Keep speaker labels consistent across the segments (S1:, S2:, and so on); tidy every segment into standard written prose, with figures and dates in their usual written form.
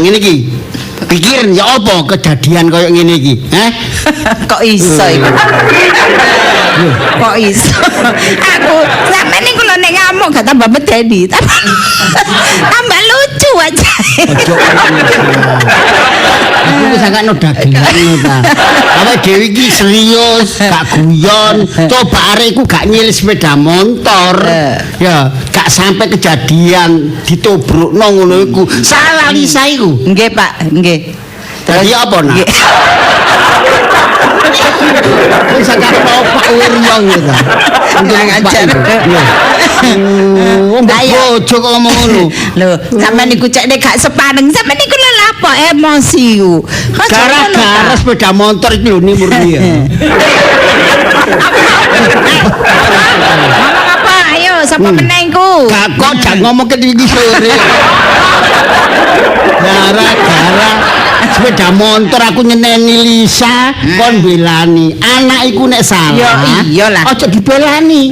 S1: ngene iki. Pikir ya apa kejadian koyo ngene iki,
S2: Kok iso iku? Kok iso? Aku sampe niku lho nek ngamuk gak tambah medeni, tambah lucu aja.
S1: Aku wis sakno dagelan ta. Awake dhewe iki serius, gak guyon. Coba arek iku gak nyilih sepeda motor. Ya, gak sampai kejadian ditobrokno ngono iku. Salah Lisa iku.
S2: Nggih, Pak, nggih.
S1: Dadi apa nak? Wis sakno Pak Uryong gitu.
S2: Nggak ajar.
S1: Bojo kok ngomong ngono.
S2: Lho, sampean niku cek nek gak sepaneng, sampean niku lho apa emosi ku.
S1: Gara-gara sepeda motor iki lho murni ya.
S2: Ngomong apa? Ayo, sapa meneh iku?
S1: Gak kok jangan ngomong ke iki sore. Gara-gara sepeda motor aku nyeneni Lisa kon belani. Anak iku nek salah.
S2: Ya iyalah.
S1: Aja dibelani.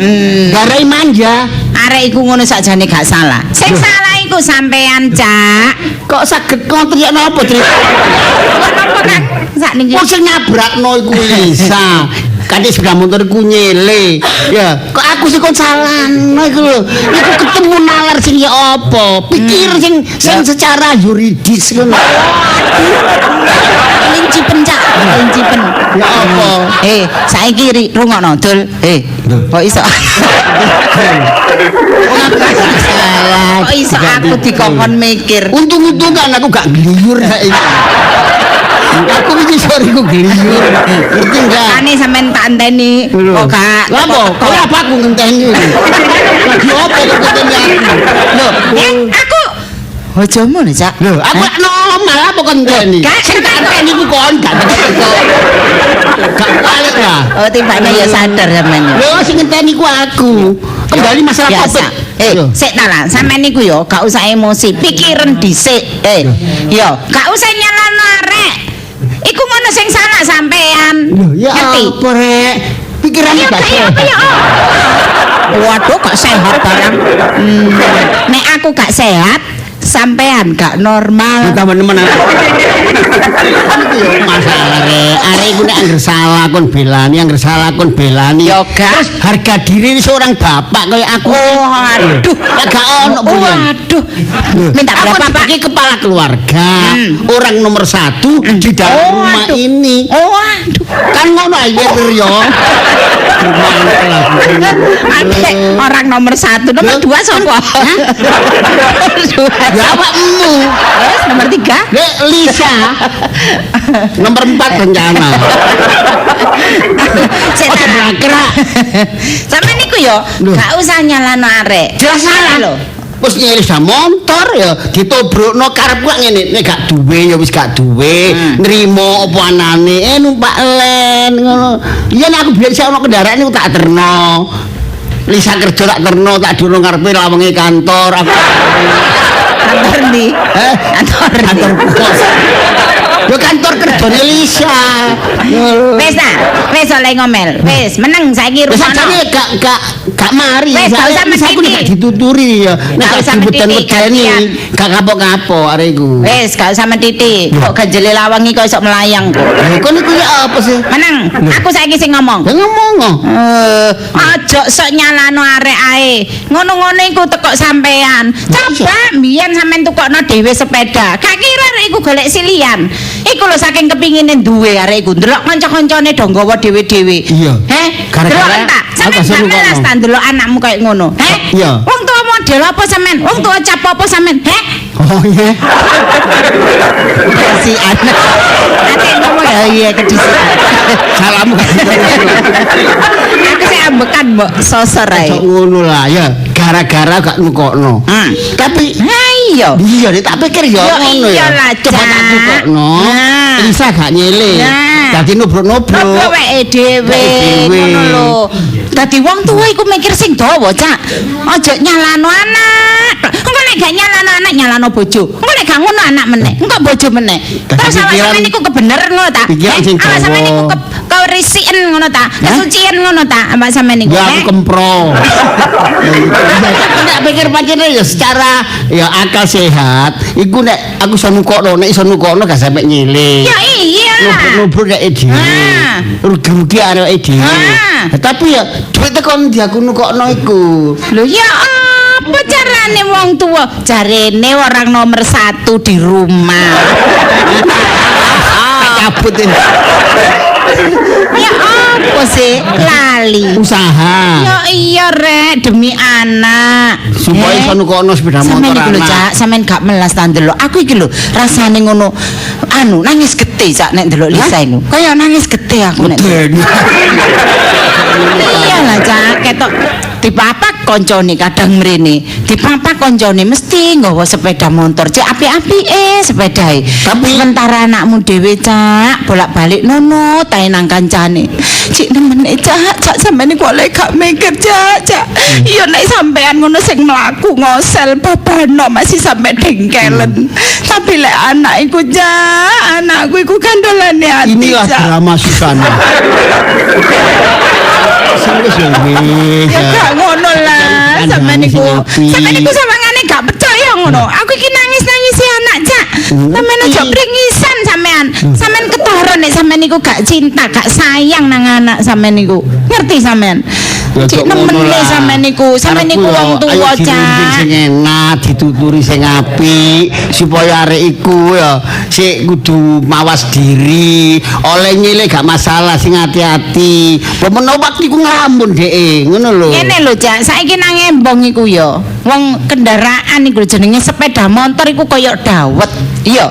S1: Garai manja.
S2: Arek iku ngono sakjane gak salah. Sing salah iku sampean, Cak.
S1: Kok saged kontriak napa, Trik?
S2: Napa kan? Sakniki.
S1: Kok sing nyabrakno iku Lisa. Kadek sepeda motor iku nyele. Ya, kok aku sing kon salahno iku lho. Iku ketemu nalar sing ya apa? Pikir sing secara yuridis ngono.
S2: Linci pencak, linci pen.
S1: Ya apa?
S2: Saiki rungokno, Dul. Kok iso? Kok iso aku dikongkon mikir.
S1: Untung-untung kan aku gak gliyur saiki. Aku iki sore iku gliyur. Ngerti enggak?
S2: Ane sampean tak enteni. Kok gak?
S1: Lha apa aku ngenteni? Lagi apa kok ngenteni aku? Lho,
S2: aku aja ngono, Cak.
S1: Lho, aku normal apa kok ngenteni? Sing tak enteni iku kon gak balik ya.
S2: Oh, timbane ya sadar sampean.
S1: Lho, sing ngenteni ku aku. Kembali masalah topik.
S2: Sik ta lah, sampean niku yo gak usah emosi, pikiran dhisik. Yo, gak usah nyalano arek. Iku ngono sing salah sampean.
S1: Ya apa rek? Pikirannya gak sehat.
S2: Waduh, gak sehat barang. Nek aku gak sehat, sampean gak normal.
S1: Teman-teman masalah arek iku nek anggere salah kon belani, anggere salah kon belani.
S2: Yo gak.
S1: Harga diri seorang bapak kayak aku.
S2: Oh, aduh,
S1: gak ono
S2: waduh. Minta berapa, Pak?
S1: Sebagai kepala keluarga, orang nomor 1 di dalam rumah ini.
S2: Oh, aduh.
S1: Kan ngono ae yo.
S2: Orang nomor 1, nomor 2 sapa?
S1: Ya awakmu.
S2: Terus nomor 3?
S1: Lisa. Nomor 4 rencana.
S2: Saya gerak. Sampe niku yo gak usah nyalano arek.
S1: Jelas salah lho. Wis nyilih motor ya ditobrokno karepku ngene nek gak duwe ya wis gak duwe. Nrimo apa anane numpak len ngono. Yen aku biasa ono kendaraan iku tak terno. Lisa kerja tak terno tak dono ngarepe lawenge kantor aku.
S2: Kantor ndi? Kantor
S1: pos. Yo kantor kerjane Lisa.
S2: Wis oleh ngomel. Wis meneng saiki
S1: Wis
S2: rumono.
S1: sakjane gak mari.
S2: Wis gak usah
S1: aku nek dituturi ya. Nek gak diweden-wedeni gak kapok-kapok arek iku.
S2: Wis gak usah mentiti. Kok ganjele lawangi kok iso melayang kok.
S1: Kok niku ya apa sih?
S2: Meneng. Aku saiki sing ngomong.
S1: Ya ngomong.
S2: Aja sok nyalano arek ae. Ngono-ngono iku teko sampean. Coba mbiyen sampean tukokno dhewe sepeda. Gak kira arek iku golek silian. Iku lho saking kepingine duwe arek iku. Ndelok kanca-kancane do nggawa dhewe-dhewe.
S1: Iya.
S2: Gara-gara sampean melas ta ndelok anakmu kayak ngono.
S1: Iya.
S2: Wong tuwa model apa sampean? Wong tuwa cap apa sampean?
S1: Oh iya.
S2: Si anak. Ate ngomong ya iya kedisian.
S1: Salammu gak
S2: Aku sih ambekan mbok sosor ae.
S1: ngono lah ya. Gara-gara gak nukokno. Tapi
S2: iya.
S1: Iya, tak pikir ya ngono ya. Coba tak tukokno. Lisa gak nyele. Dadi nubruk-nubruk.
S2: Nubruk weke dhewe ngono lho. Dadi wong tuwa iku mikir sing dawa, Cak. Aja nyalano anak. Engko nek gak nyalano anak, nyalano bojo. Engko nek gak ngono anak meneh, engko bojo meneh. Terus awak sampeyan niku kebener ngono ta? Awak sampeyan niku gawe risiken ngono ta. Kesucian ngono ta, Mbak sampean niku.
S1: Ya aku kempro. Nek pikir pancene ya secara ya akal sehat, iku nek aku iso nukokno, nek iso nukokno gak sampe nyilih.
S2: Ya iya.
S1: Nubur nek dhewe. Rugi-rugi arek dhewe. Tapi ya duit tekan ndi aku nukokno iku.
S2: Lho ya apa carane wong tua? Jarene orang nomor 1 di rumah.
S1: Cabut ini.
S2: Ya apa sih lali?
S1: Usaha.
S2: Ya iya rek demi anak.
S1: Supaya iso nukokno sepeda motor.
S2: Sampeyan iki lho Cak, sampeyan gak melas ta ndelok. Aku iki lho rasane ngono nangis gete Cak nek ndelok Lisa iku. Kaya nangis gete aku nek. Iya lah Cak, ketok dipapak koncone kadang mrene. Dipapak koncone mesti nggawa sepeda motor. Cek apik-apike sepedae. Tapi sementara anakmu dhewe Cak, bolak-balik nono tae nang kancane. Cik nemene Cak sampeyan kok lek gak mikir Cak. Iya nek sampean ngono sing mlaku ngosel babano masih sampe dengkelen. Tapi lek anak iku Cak, anakku iku kandolane ati.
S1: Inilah drama Susana.
S2: Ya gak ngono lah. Sampeyan niku sawangane gak percaya ngono. Aku iki nangis-nangisi anak Cak. Sampeyan aja pringisan sampean. Sampean ketara nek sampean niku gak cinta, gak sayang nang anak sampean niku. Ngerti sampean? Cik nemene sampean niku wong tuwa Cak.
S1: Sing enak, dituturi sing apik supaya arek iku ya sik kudu mawas diri. Oleh nyilih gak masalah sing hati-hati. Pemen obat iku nglamun dhek, ngono lho.
S2: Ngene lho Cak, saiki nang embong iku ya. Wong kendaraan iku jenenge sepeda motor iku koyo dawet. Iya.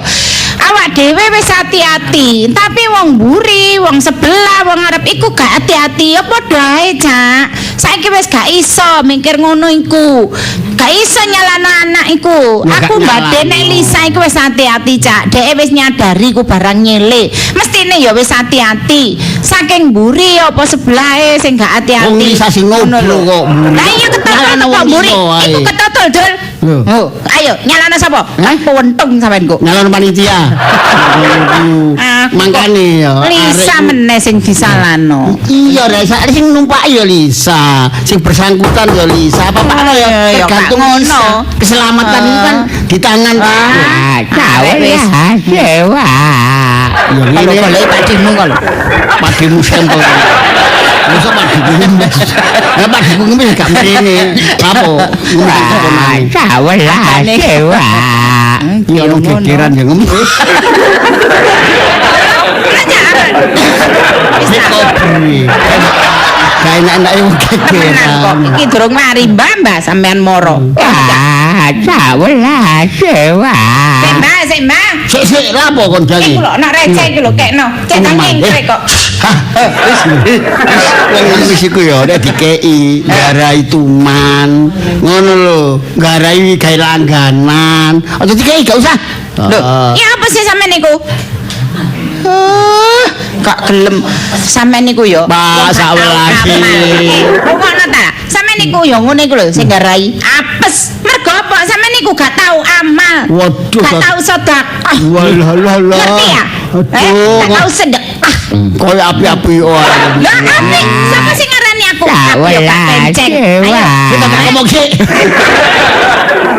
S2: Awak dhewe wis hati-hati, tapi wong mburi, wong sebelah, wong ngarep iku gak hati-hati, ya padha ae, Cak. Saiki wis gak iso mikir ngono iku. Gak iso nyalano anak iku.
S1: Ya,
S2: aku mbade nek Lisa iku wis hati-hati, Cak. Dhek wis nyadari ku barang nyele. Mestine ya wis hati-hati. Saking mburi apa sebelahe sing gak hati-hati.
S1: Wong Lisa sing ngobrol kok.
S2: Lah iya ketotol kok mburi. Iku ketotol, Dul. Oh, ayo nyalano sapa? Pewentung sampean kok.
S1: Nyalon panitia. Mangkane ya.
S2: Lisa meneh sing disalano.
S1: Iya, rek sing numpak ya Lisa, sing bersangkutan ya Lisa. Apa Pak ya tergantung Lisa. Keselamatan itu kan di tangan
S2: wis dewa.
S1: Ya ngene kalau padimu kalau. Padimu sampel. Masa padimu ngemis. Ya padimu ngemis gak mrene. Apa?
S2: Sawelah dewa.
S1: Ya ono gegeran ya ngemis. Kayak enak-enak yang kegeran.
S2: Iki durung mari mbah sampean moro. Sawelah dewa. Mbah.
S1: Sik lapo kon jali.
S2: Iku lho nak receh iki lho kekno. Cek nanging kok.
S1: Wong ngemis iku ya nek dikeki garai tuman. Ngono lho, garai gawe langganan. Aja dikeki gak usah.
S2: Lho, ya apa sih sampean niku? Gak gelem sampean niku ya.
S1: Pak sawelasi.
S2: Ngono ta? Sampean niku ya ngene iku lho sing garai apes. Mergo apa? Sampean niku gak tahu amal.
S1: Waduh.
S2: Gak tahu sedekah.
S1: Walah.
S2: Ngerti ya? Gak tahu sedekah.
S1: Koyo api-api wae.
S2: Lah api, sapa sing ngarani aku? Api
S1: Ayo, kita ngomong sih.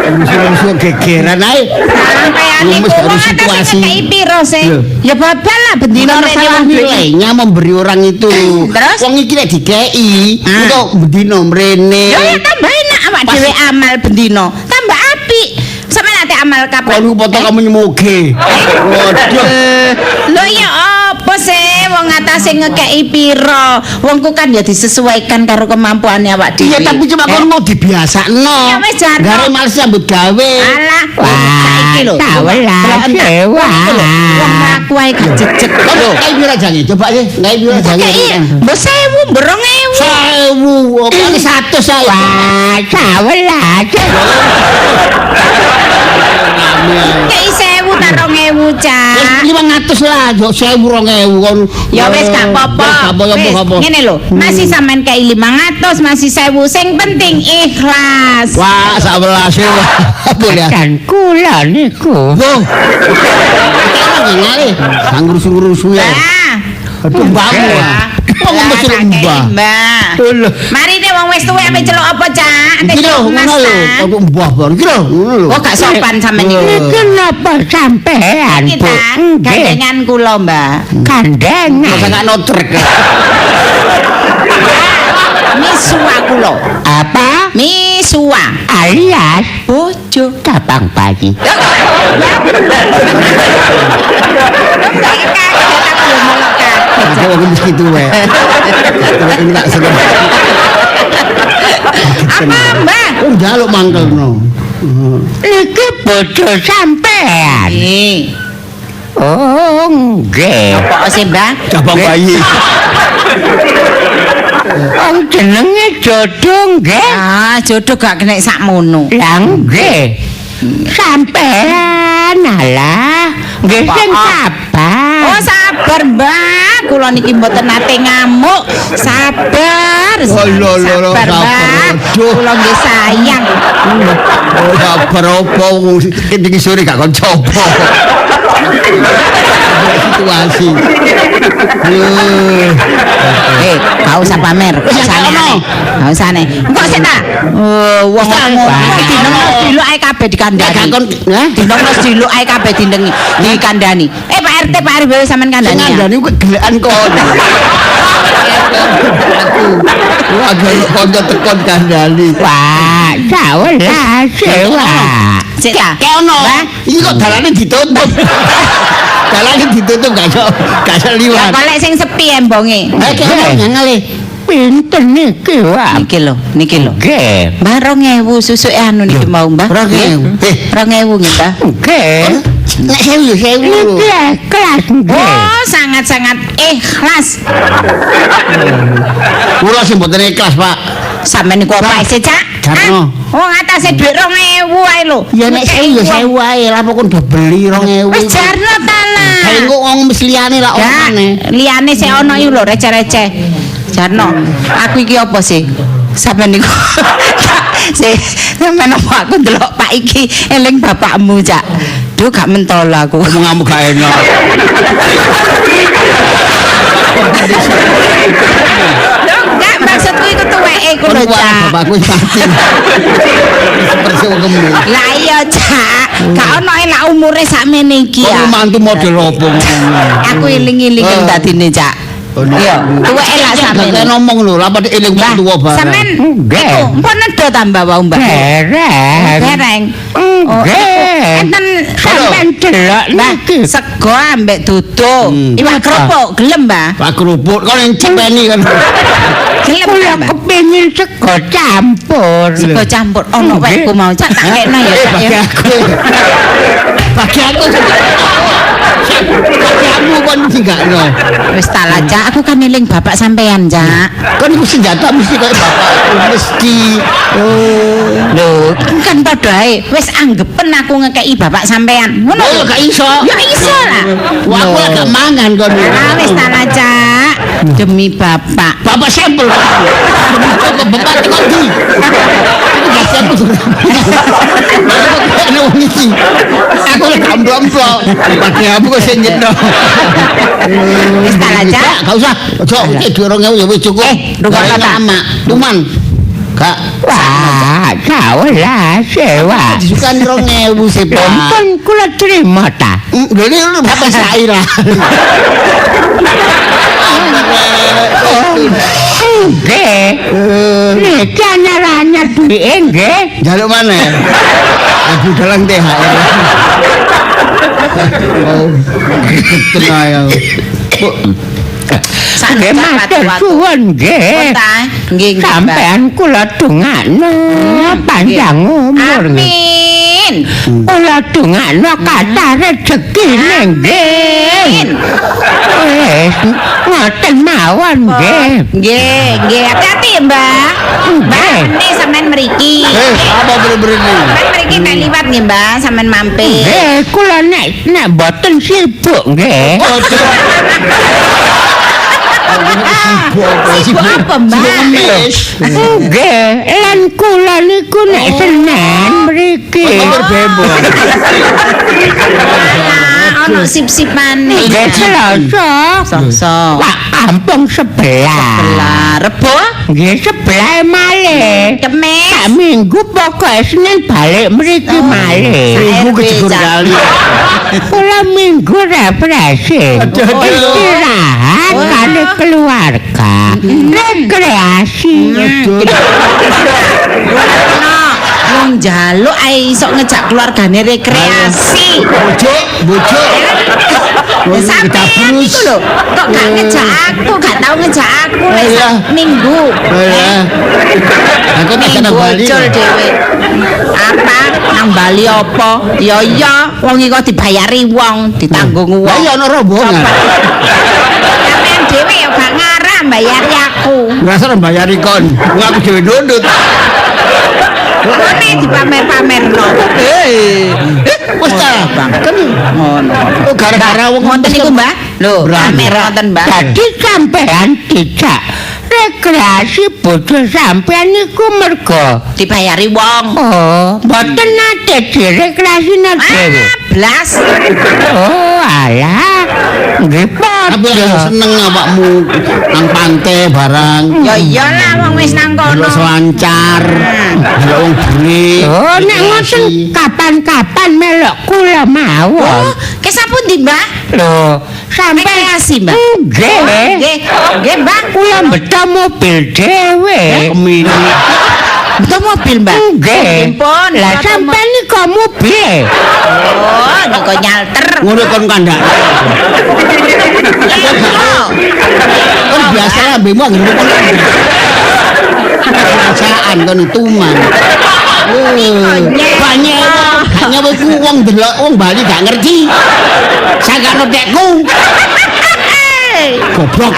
S1: Musuh-musuh gegeran ae.
S2: Sampean niku wong situasi kei piro sih? Ya babal lah bendina
S1: masalah nilainya memberi orang itu.
S2: Terus?
S1: Wong iki nek dikeki untuk bendina mrene.
S2: Ya tambah enak awak dhewe amal bendina. Tambah apik. Sampeyan ate amal kapan?
S1: Kalau foto kamu nyemoge. Waduh.
S2: Lho ya apa sih wong atase ngekeki piro? Wongku kan ya disesuaikan karo kemampuane awak dhewe.
S1: Iya tapi cuma kon mau dibiasakno.
S2: Ya wis jarno.
S1: Gare males nyambut gawe.
S2: Alah, saiki lho.
S1: Tawelah dewa.
S2: Wong aku ae gak jejeg.
S1: Lho, kae pira jange? Coba sih, kae pira jange?
S2: Mbok 1000, mbok 2000.
S1: 1000, kali 100 saya.
S2: Wah, tawelah. Kei 1000 ta 2000, Cak.
S1: Wis 500 lah, yo 1000 2000 kon.
S2: Ya wis gak apa-apa. Ngene lho, masih sampean kei 500, masih 1000. Sing penting ikhlas.
S1: Wah, sawelas boleh.
S2: Dan kula niku.
S1: Loh. Ngene, sang rusuh-rusuh ya. Aduh mbahmu. Wong mesti mbah.
S2: Mbah.
S1: Lho.
S2: Marine wong wis tuwek ape celuk apa, Cak?
S1: Iki lho, ngono lho. Aku mbah bar iki lho, ngono lho.
S2: Oh, gak sopan sampean iki.
S3: Iki napa sampean, Bu?
S2: Kita gandengan kula, Mbak.
S3: Gandengan.
S1: Masa gak notrek.
S2: Misua kula.
S3: Apa?
S2: Misua.
S3: Alias
S2: Bojo.
S3: tabang bayi.
S1: Aku mesti tuwe. Ini tak seneng.
S2: Apa, Mbak?
S1: Oh, njaluk mangkelno.
S3: Iki bojo sampean. Oh, nggih.
S2: Apa sih, Mbak?
S1: Cabang bayi.
S3: Wong jenenge jodoh nggih.
S2: Ah, jodoh gak kena sakmono.
S3: Lah nggih. Sampean alah, nggih sing sabar.
S2: Oh, sabar, Mbak. Kula niki mboten nate ngamuk. Sabar.
S1: Oh, lho, lho,
S2: Sabar,
S1: sabar.
S2: Mbak.
S1: Aduh.
S2: Kula nggih sayang.
S1: Oh, sabar opo iki sore gak kon coba. Situasi.
S2: Gak usah pamer.
S1: Wis ono.
S2: Gak usah nih. Kok sih ta? Oh, wong dino ae kabeh dikandani.
S1: Gak kon,
S2: Dino diluk ae kabeh dikandani. Pak RT, Pak RW sampean kandani.
S1: ngandani kok gelekan kon. Wah, agak konco tekon kandani.
S3: Pak, sawelas sewa.
S2: Sik ta?
S1: Kono. Iki kok dalane ditutup. Dalane ditutup gak iso
S2: Ya
S1: liwat.
S2: golek sing sepi embonge.
S1: Kono ngale.
S3: Pinten niki, Pak?
S2: Niki lho.
S3: Nggih.
S2: Mbah 2000 susuke anu niki mau, Mbah.
S1: 2000.
S2: 2000 nggih, Mbah.
S3: Nggih.
S1: Nek sewu ya sewu.
S3: Niki kelas nggih.
S2: Oh, sangat-sangat ikhlas.
S1: Kula sing mboten ikhlas, Pak.
S2: Sampeyan niku apa sih, Cak?
S1: Jarno.
S2: Wong atase dhuwit 2000 ae lho.
S1: Ya nek sewu ya sewu ae, lah kok do beli 2000.
S2: Wis jarno ta lah.
S1: Kayak kok wong mesti liyane lah
S2: Ya,
S1: omane.
S2: liyane sik ono iku lho receh-receh. Jarno, aku iki apa sih? Sampeyan niku. Sampeyan apa aku ndelok Pak iki eling bapakmu, Cak. Duh gak mentol aku.
S1: Ngomong gak enak.
S2: Duh, enggak maksudku iku tuweke iku lho, Cak.
S1: Bapakku mati. Seperti wong kemu.
S2: Lah iya, Cak. Gak ono elak umure sakmene iki
S1: Kok
S2: ya.
S1: mantu model opo ngono.
S2: Aku iling-iling dadine, Cak. Iya, tuwek elak sampeyan.
S1: Gak ngomong lho, lah pada eling wong tuwa bareng.
S2: Sampeyan
S3: Nggih.
S2: iku mpun nedo tambah wae, Mbak.
S3: Dereng.
S2: Dereng.
S3: Nggih.
S2: Enten
S3: Sampeyan delok
S2: Mbah,
S3: niki.
S2: sego ambek duduk. Iwak kerupuk, gelem, Mbah?
S1: Pak kerupuk kok yang cepeni kan.
S2: Gelem,
S3: Kula
S2: Mbah?
S3: kepengin sego campur.
S2: Sego campur ono wekku mau, Cak, tak kena ya, Cak.
S1: Bagi
S2: ya.
S1: aku. Bagi aku. Bagi aku kan mesti gak no.
S2: Wis tak lah, Cak. Aku kan eling bapak sampean, Cak.
S1: Kan itu senjata mesti kayak bapakku mesti.
S2: Lho, kan padha ae. Wis anggepen aku ngekeki bapak sampean. Ngono
S1: Oh,
S2: lho.
S1: gak iso.
S2: Ya iso lah.
S1: Wah, aku lah gak mangan kan.
S2: Ah, wis tak lah, Cak. Demi bapak.
S1: Bapak sampel. Bapak kok di. Kasih aku sudah. Ini wong iki. Aku lah gamblok-gamblok. Pakai aku kok sing nyedok.
S2: Wis tak lah, Cak.
S1: Gak usah. Ojo, iki 2000 ya wis cukup.
S2: rungokno
S1: Gak
S2: ta?
S1: lama. Tuman. Gak.
S3: Wah, sawelas sewa.
S1: Disukan 2000 sih, Pak.
S3: Ampun kula terima ta.
S1: Jadi lu bapak Saira.
S3: Nggih. Niki anyar-anyar duwike nggih.
S1: Jaluk mana? Aku dalang THR. Oh, ketengah ya.
S3: Nggih matur suwun nggih.
S2: Nggih, nggih, Mbak.
S3: Sampeyan kula dongakno panjang umur nggih.
S2: Amin.
S3: Kula dongakno kathah rezekine nggih. Wis ngoten mawon nggih.
S2: Nggih, nggih. Hati-hati, Mbak. Mbak, ini sampean mriki.
S1: Apa beri-beri ini?
S2: Sampean mriki tak liwat nggih, Mbak, sampean mampir.
S3: Nggih, kula nek mboten sibuk nggih.
S2: Sibuk apa, Mbak?
S1: Ngemis.
S3: Nggih, lan kula niku nek Senin mriki.
S1: Berbebo.
S2: ono sip-sipane.
S3: Nggih Selasa.
S2: Selasa.
S3: Pak kampung sebelah.
S2: Lah, Rebo,
S3: Nggih sebelah malih.
S2: Kemis.
S3: Sak minggu pokoke Senin balik mriki malih.
S1: Minggu kejegur kali.
S3: Kula minggu refreshing. Istirahat kali keluarga. Rekreasi.
S2: Wong njaluk ae iso ngejak keluargane rekreasi.
S1: Bojo.
S2: Sampeyan iku lho, kok gak ngejak aku, gak tau ngejak aku lek
S1: Iya.
S2: minggu.
S1: Aku tak
S2: Minggu
S1: nang Bali.
S2: ucul dhewe. Apa? Nang Bali apa? Ya iya, wong iki kok dibayari wong, ditanggung
S1: Lah
S2: wong.
S1: ya ono rombongan.
S2: Sampeyan dhewe ya gak ngarah mbayari aku.
S1: Ngrasa mbayari kon. Wong aku dhewe nundut.
S2: Kone dipamer-pamerno.
S1: Wes ta, Bang. Kan
S2: Ngono.
S1: oh gara-gara wong
S2: Wonten niku, Mbah? Lho,
S1: Berani.
S2: pamer wonten, Mbah.
S3: Dadi sampean dijak rekreasi bojo sampean niku mergo
S2: Dibayari wong.
S3: mboten nate direkreasine dhewe.
S2: Blas.
S3: Oh, alah. Nggih
S1: Tapi lagi
S3: padha.
S1: seneng awakmu nang pantai barang.
S2: Ya iyalah wong wis nang kono.
S1: Delok selancar. Delok wong bule.
S3: Oh, nek ngoten kapan-kapan melok kula mawon.
S2: Oh, kesapun ndi, Mbah?
S3: Lho, sampean
S2: Rekreasi, Mbah.
S3: nggih.
S2: Nggih, nggih, Mbah.
S3: Kula mbeta mobil dhewe.
S1: Kemini.
S2: Betul mobil, Mbah.
S3: Nggih.
S2: Pun,
S3: Lah sampean niku mobil.
S2: Oh, niku nyalter.
S1: Ngono kon kandak.
S2: Oh,
S1: Kon biasa ambemu anggere kon. Perasaan kon tuman. Banyak hanya ku wong delok wong Bali gak ngerti. Sakano tekku. Goblok.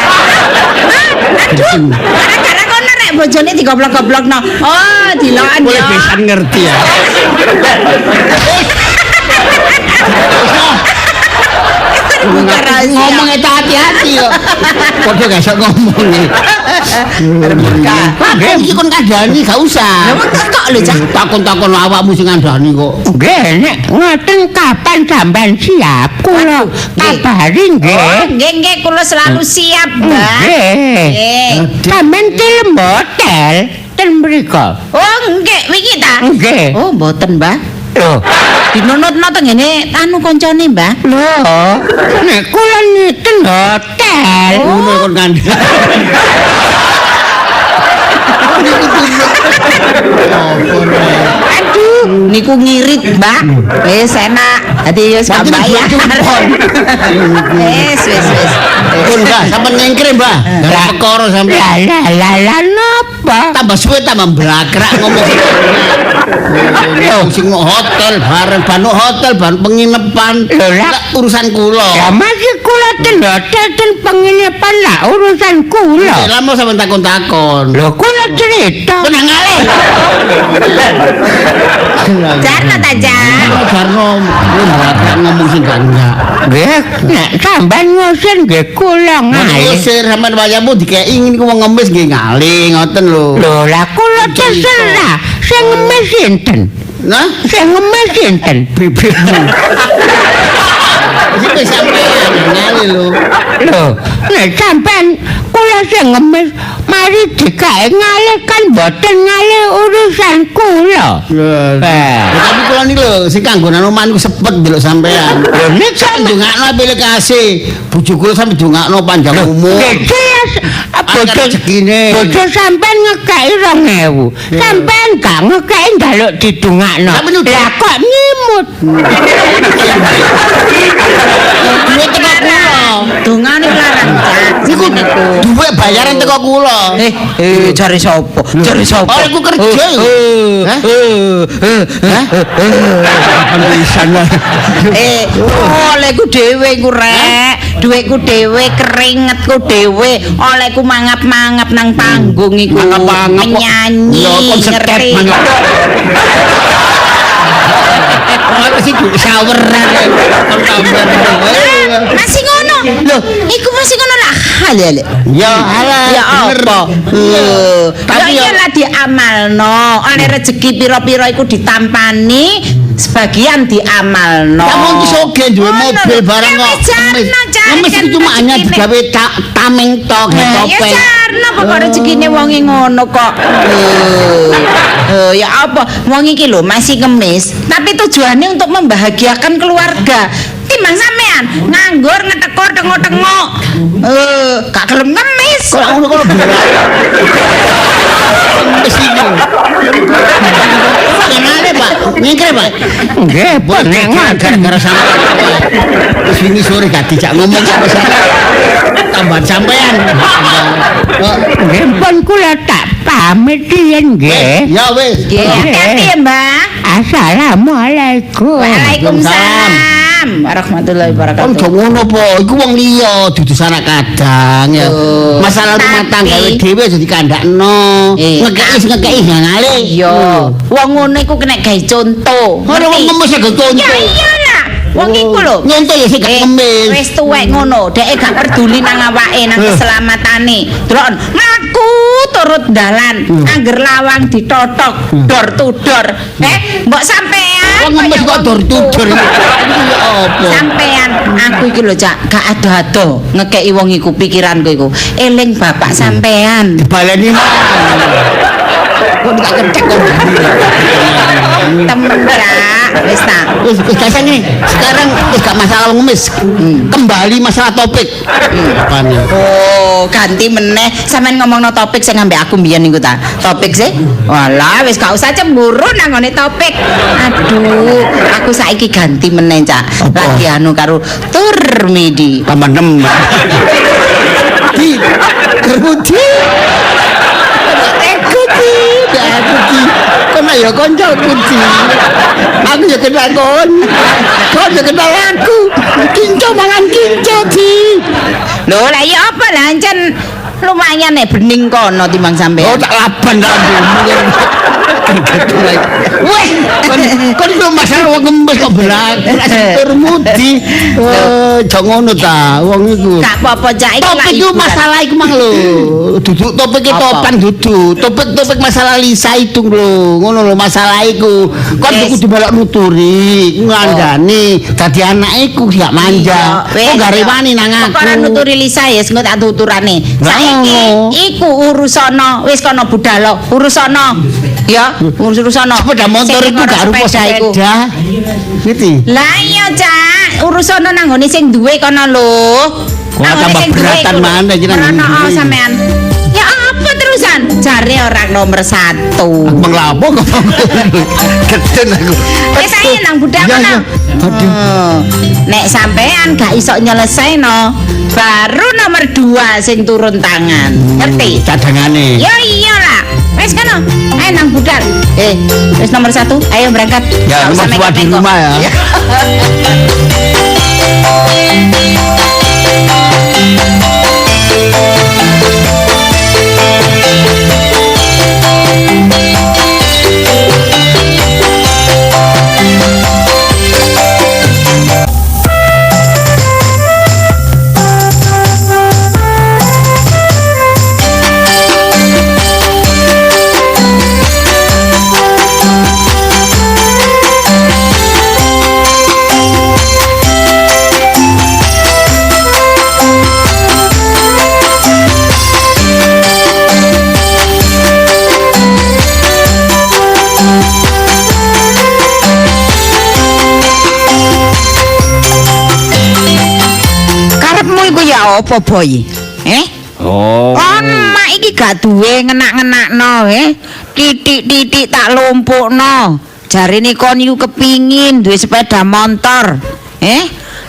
S2: aduh. Gara-gara kono rek bojone digoblok-goblokno. Oh, dilokan
S1: Boleh
S2: ya.
S1: bisa ngerti ya.
S2: Buka rahasia.
S1: Ngomong itu hati-hati kok. Padha gak iso ngomong. Aku iki kon kandhani gak usah.
S2: Lah wong kok lho, Cak.
S1: Takon-takon awakmu sing kandhani kok.
S3: Nggih, nek ngoten kapan sampean siap kula kabari
S2: Oh,
S3: nggih.
S2: nggih, kula selalu siap, Mbah.
S3: Nggih.
S2: Nggih.
S3: Sampeyan tilem hotel ten mriko.
S2: Oh, nggih, wingi ta?
S3: Nggih.
S2: Oh, mboten, Mbah.
S3: Lho,
S2: Dinunutno tengene anu kancane, Mbah.
S3: lho, nek kula niten hotel.
S1: Ngono kon kandhani.
S2: Aduh, niku ngirit, Mbak. Wis enak. Dadi wis gak
S1: Berarti
S2: bayar.
S1: dijual.
S2: Wis.
S1: Pun Mbah, sampean nyengkre Mbah. Gara perkara sampean.
S3: Lah napa?
S1: Tambah suwe tambah blakrak ngomong. Sing hotel bareng banu hotel bareng penginapan.
S3: Lho, lah.
S1: Lah, urusan kula.
S3: Ya masih kula ten hotel ten penginapan lah urusan kula.
S1: Lama sampean takon-takon.
S3: Lho kula cerita.
S1: Kok nang ngalih.
S2: Jarno ta, Jan?
S1: Jarno lu blakrak ngomong sing gak enggak.
S3: Nggih, nek sampean ngusir nggih kula ngalih.
S1: Ngusir sampean wayamu dikeki niku wong ngemis nggih ngalih ngoten lho.
S3: Lho lah kula terserah. Sing ngemis sinten?
S1: Nah,
S3: Sing ngemis sinten?
S1: bibirmu. Iki sampean ngalih lho.
S3: Lho, nek sampean kula sing ngemis mari dikae ngalih kan boten ngalih urusan kula.
S1: Tapi kula niku lho sing kanggonan omah niku sepet delok sampean.
S3: Lho nek
S1: Sak ndongakno apik kasih. Bojo kula sampe ndongakno panjang umur.
S3: jelas bojo
S1: rezekine.
S3: bojo sampean ngekeki 2000. Sampean gak ngekeki njaluk didongakno.
S1: Sampeyan udah-
S3: Lah kok nyimut.
S1: Duwe teko kula.
S2: Dongane larang, Cak.
S1: Niku duwe bayaran teko kula.
S2: Jare sapa? Jare sapa?
S1: Oh, aku kerja. Hah? Pisan lah.
S2: Olehku dhewe iku rek, dhuwitku dhewe, keringetku dhewe, olehku mangap-mangap nang panggung iku.
S1: Mangap-mangap kok.
S2: Nyanyi,
S1: Lho, kon step
S2: ngerti.
S1: mangap. Aku sih showeran. Kon tambah.
S2: Masih ngono.
S1: Lho.
S2: Iku masih ngono lah. Ale.
S1: Ya alah.
S2: Ya
S1: bener.
S2: apa?
S1: Tapi
S2: Ya
S1: ya
S2: iyalah diamalno. Ana rezeki pira-pira iku ditampani, sebagian diamalno.
S1: kamu iki soge duwe
S2: Ngono
S1: mobil
S2: lho.
S1: barang
S2: Ya
S1: kok.
S2: wis jarno, Cak.
S1: Ngemis
S2: Kan
S1: itu cuma hanya
S2: rezekine.
S1: digawe tameng tok
S2: Ya
S1: topeng.
S2: jarno pokok rezekine wong e ngono kok. Ya apa? Wong iki lho masih ngemis, tapi tujuannya untuk membahagiakan keluarga. Timbang sampean nganggur ngetekor tengok-tengok. Gak gelem ngemis.
S1: Kok ngono kok berat. Ngemis iki. Ngene Pak, ngene Pak.
S3: Nggih,
S1: Boleh
S3: penengan.
S1: gara-gara sama. Terus ini sore gak dijak ngomong sama saya. Tambah sampean.
S3: Nggih, pun kula tak pamit yen nggih.
S1: Ya wis.
S2: Nggih, hati-hati ya, Mbak.
S3: Assalamualaikum.
S2: Waalaikumsalam warahmatullahi
S1: Kon
S2: wabarakatuh.
S1: do ngono po, iku wong liya dudu sanak kadang ya.
S2: Oh.
S1: Masalah rumah
S2: Tapi-
S1: tangga dhewe aja dikandakno. Ngekeki ngangale.
S2: Iya, wong ngono iku kena gawe contoh.
S1: Ora wong ngemis gak contoh.
S2: Ya iyalah. Wong iku lho.
S1: Nyontoh ya sing gak ngemis.
S2: Wis tuwek ngono, dhek gak peduli nang awake, nang keselamatane. Delok mlaku turut dalan, angger lawang ditotok, door to door. Mbok sampean
S1: Wong ngemis kok dur tudur. Iki ya apa?
S2: Sampean aku iki lho Cak, gak ado-ado ngekeki wong iku pikiranku iku. Eling bapak sampean.
S1: Baleni mah. Kok gak kencek kok.
S2: Temen Cak, wis ta.
S1: Wis gak nih. Sekarang wis gak masalah ngemis. Kembali masalah topik. Apane?
S2: Oh, ganti meneh. Sampeyan ngomongno topik sing ambek aku mbiyen niku ta. Topik sih. Walah, wis gak usah cemburu nang ngene topik. Aduh, aku saiki ganti meneh, Cak.
S1: Apa?
S2: Lagi anu karo Turmidi.
S1: Tambah nem. Di kerudi. Kunci. Kono ya kanca kunci. Aku ya kenal kon. Kon ya kenal aku. Kinco mangan kinco di.
S2: Lho, lah iya apa lah ancen lumayan nek bening kono timbang
S1: Oh
S2: sampean.
S1: tak laban tak ambil. Weh, kon belum masalah wong ngemis kok berat. Termudi. Jangan ngono ta, wong iku.
S2: Gak apa-apa, Cak. Iki lah
S1: Topik itu
S2: hiburan.
S1: masalah iku mang lho. Duduk topik itu
S2: Apa?
S1: topan duduk. Topik masalah Lisa itu lho. Ngono lho masalah iku. Kon
S2: Wes.
S1: kudu balak nuturi, ngandani. Dadi anak iku gak manja. Kok gak rewani nang aku.
S2: Kok ora nuturi Lisa ya, engko tak tuturane.
S1: Lah,
S2: Saiki
S1: ngono.
S2: iku urusono, wis kono budal, urusono. Ya, urusono.
S1: Sepeda motor
S2: Sing
S1: iku gak rupa
S2: iku.
S1: sepeda. Gitu.
S2: Lah iya, Cak. Urusono nang ngene sing duwe kono lho.
S1: Wah,
S2: Nang ngone
S1: tambah
S2: sing duwe
S1: beratan
S2: iku lho.
S1: mana iki nang
S2: Merono
S1: ngene.
S2: sampean. Ya apa terusan? Jare orang nomor 1.
S1: Menglapo kok. Geden aku.
S2: Wis ae nang budal
S1: Iya,
S2: kono.
S1: iya. Aduh.
S2: Nek sampean gak iso nyelesaino, baru nomor 2 sing turun tangan. Ngerti?
S1: Cadangane.
S2: Ya iyalah. Wes kono. Ayo nang budal. Wes nomor 1, ayo berangkat.
S1: Ya,
S2: Nggak usah
S1: nomor 2 di
S2: mengkok-mengkok.
S1: rumah ya.
S2: Karepmu iku ya apa, Boy?
S3: Oh.
S2: Mak iki gak duwe ngenak-ngenakno, titik-titik tak lumpukno. Jarine kon iku kepingin duwe sepeda motor.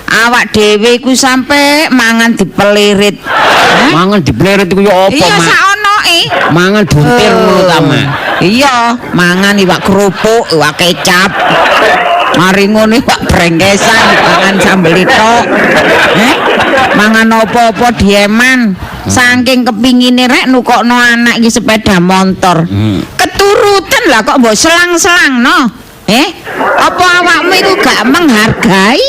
S2: Awak dhewe iku sampe mangan dipelirit.
S3: Mangan diplerit iku ya apa,
S2: Iya
S3: Mak?
S2: saonoke.
S3: Mangan buntir ngono ta, Mak?
S2: Iya, mangan iwak kerupuk, iwak kecap. Mari ngono iwak brengkesan, mangan sambel tok. Mangan apa-apa dieman. Saking kepingine rek nukokno anak iki sepeda motor. Keturutan lah kok mbok selang-selangno. Apa awakmu iku gak menghargai?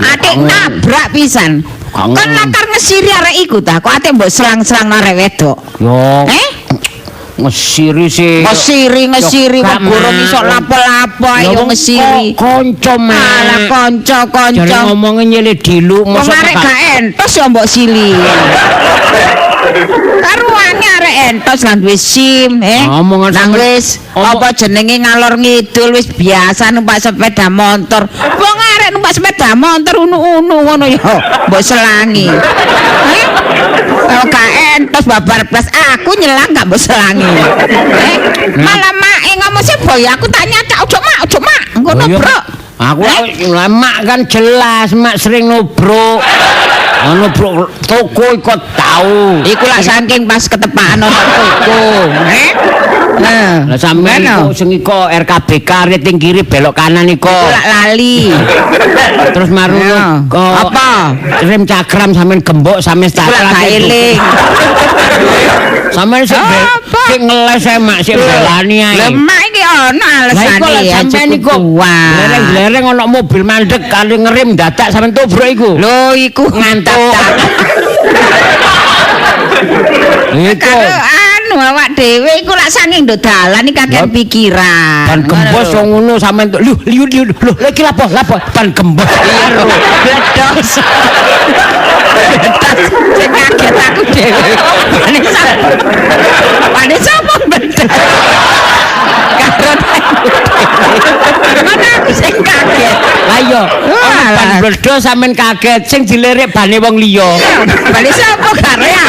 S2: Adik nabrak pisan.
S1: Kangen.
S2: Kan lakar ngesiri arek iku ta, kok ate mbok selang-selang arek wedok.
S1: Yo. Ngesiri sih.
S2: Ngesiri
S1: Yo,
S2: kok
S1: gak,
S2: burung
S1: Mak.
S2: iso lapo-lapo ayo ngesiri.
S1: Konco Mak.
S2: Alah kanca-kanca.
S1: Jare ngomongnya nyele diluk
S2: Wong arek gak entos ya mbok sili. Karuane arek entos lan duwe SIM,
S1: Ngomongan
S2: nang
S1: sampe-
S2: wis apa jenenge ngalor ngidul wis biasa numpak sepeda motor. Wong arek numpak sepeda motor unu-unu ngono ya mbok selangi. Kalau gak entos babar blas aku nyelang gak mbok selangi. Malah mak ngomong sih boy aku tanya cak ojo mak ngono bro.
S1: Aku mak kan jelas mak sering nubruk. Nubruk toko ikut tahu.
S2: Iku lah saking pas ketepaan nonton toko.
S1: Lah sampean iku sing iko RKBK rating kiri belok kanan iko.
S2: Lak lali.
S1: Terus maru
S2: Apa?
S1: rem cakram sampean gembok sampean
S2: Iku lak gak eling.
S1: Sampeyan sing ngeles mak sing belani ae.
S2: Lah mak iki ono alesane ya
S1: sampeyan iku lereng-lereng ono mobil mandek kali ngerem dadak sampeyan tubruk iku.
S2: Lho iku ngantuk.
S1: Iku
S2: Anu awak dhewe iku lak saking nduk dalan iki kakek pikiran.
S1: ban gembos wong ngono sampeyan lho lho iki lapo ban gembos.
S2: Bledos. Sing kaget aku dhewe. Pane sapa bledos? Karo mana aku sing kaget.
S1: Lah iya, ban bledos sampeyan kaget sing dilirik bane wong liya.
S2: Bali sapa karo ya?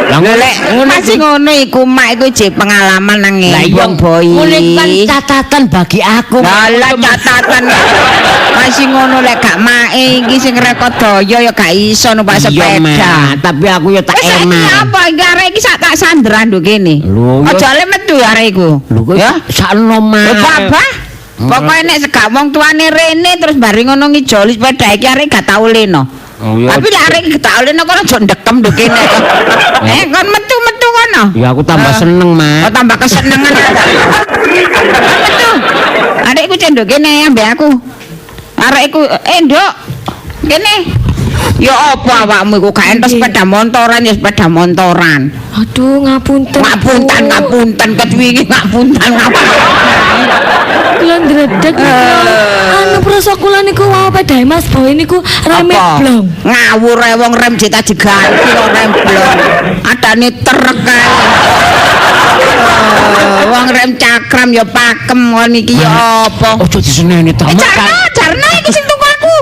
S1: Lah golek ngono
S2: Masih ngono iku mak iku jek pengalaman nang wong boy.
S1: Ngene kan catatan bagi aku.
S2: Lah catatan. Masih ngono lek gak mae iki sing rekod daya ya gak iso numpak sepeda.
S1: Tapi aku ya tak
S2: Wis saiki
S1: enak.
S2: apa iki arek iki sak tak sandran nduk kene.
S1: Lho, ya.
S2: Aja le metu arek iku.
S1: Lho kok
S2: Ya.
S1: sakno mah.
S2: Apa? Pokoke nek segak wong tuane rene terus bari ngono ngijoli sepeda iki arek gak tau leno.
S1: Oh, iya.
S2: Tapi lek arek gak tau leno kono aja ndekem nduk kene. Kon metu-metu kono.
S1: Ya aku tambah seneng,
S2: Oh
S1: Mak.
S2: tambah kesenengan. Metu. Arek iku cendok kene ambek aku. Arek iku Nduk. Kene. Ya apa awakmu iku gak entos sepeda motoran ya sepeda motoran.
S4: Aduh, ngapunten.
S2: Ngapunten ketwingi ngapunten.
S4: Kula ndredeg anu prasa kula niku wau pedae Mas Boy niku rame blong.
S2: Ngawur ae wong rem cita diganti kok rem blong. Adane trek kae. Wong rem cakram ya pakem kon iki ya apa?
S1: Ojo diseneni to, Mak.
S2: Jarno iki sing tuku aku.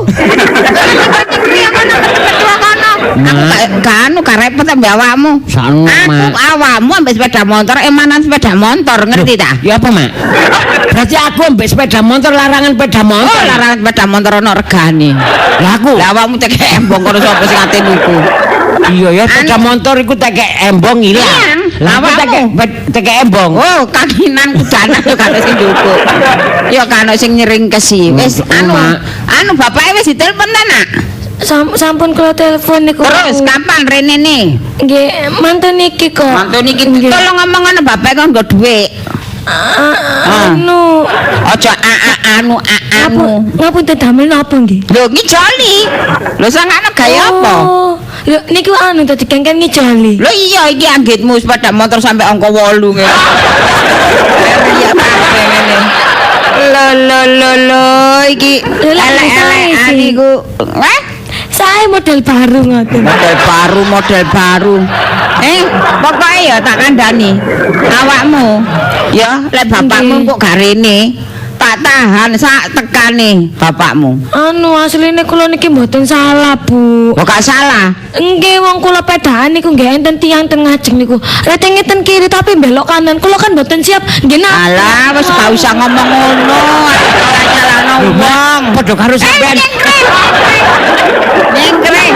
S2: Aku gak anu gak repot ambek awakmu.
S1: Sakno,
S2: Aku
S1: Mak.
S2: awakmu ambek sepeda motor emanan sepeda motor ngerti ta?
S1: Ya apa, Mak? Berarti aku ambek sepeda motor larangan sepeda
S2: Oh,
S1: motor.
S2: larangan sepeda motor ono regane.
S1: Lah aku.
S2: Lah awakmu tek embong kono sapa sing ate niku?
S1: Iya ya sepeda motor iku tekek embong ilang.
S2: Ilang.
S1: Lah aku
S2: Awakmu.
S1: tekek embong.
S2: Oh, kakinan kudanan yo kan sing ndukuk. Yo kan sing nyeringkesi. Wis anu bapake wis ditelepon ta, Nak?
S4: Sampun kula telepon niku.
S2: Terus kapan rene ne?
S4: Nggih, mantun iki kok.
S2: Mantu niki tolong ngomong ngono bapak kok nggo dhuwit.
S4: Anu,
S2: Aja anu.
S4: ngapunten damel napa nggih?
S2: Lho ngijoli. Lho sangane gaya apa?
S4: Oh, lho niku anu dadi kengken ngijoli.
S2: Lho iya iki anggitmu sepeda motor sampai angka 8 ngene. Iya kabeh ngene. Lho iki elek-elekan iku. Wah,
S4: Saya model baru ngoten.
S2: model baru. Pokoknya ya tak kandhani. Awakmu ya lek bapakmu kok gak rene, tak tahan sak tekane bapakmu.
S4: Anu asline kula niki mboten salah, Bu.
S2: Kok gak salah.
S4: Nggih wong kula pedaan niku nggih enten tiyang teng ngajeng niku. Retenge ten kiri tapi belok kanan. Kula kan mboten siap. Nggih nak.
S2: Alah wis gak usah ngomong ngono. Nyalano wong.
S1: Padha karo sampean.
S2: Nengkreng.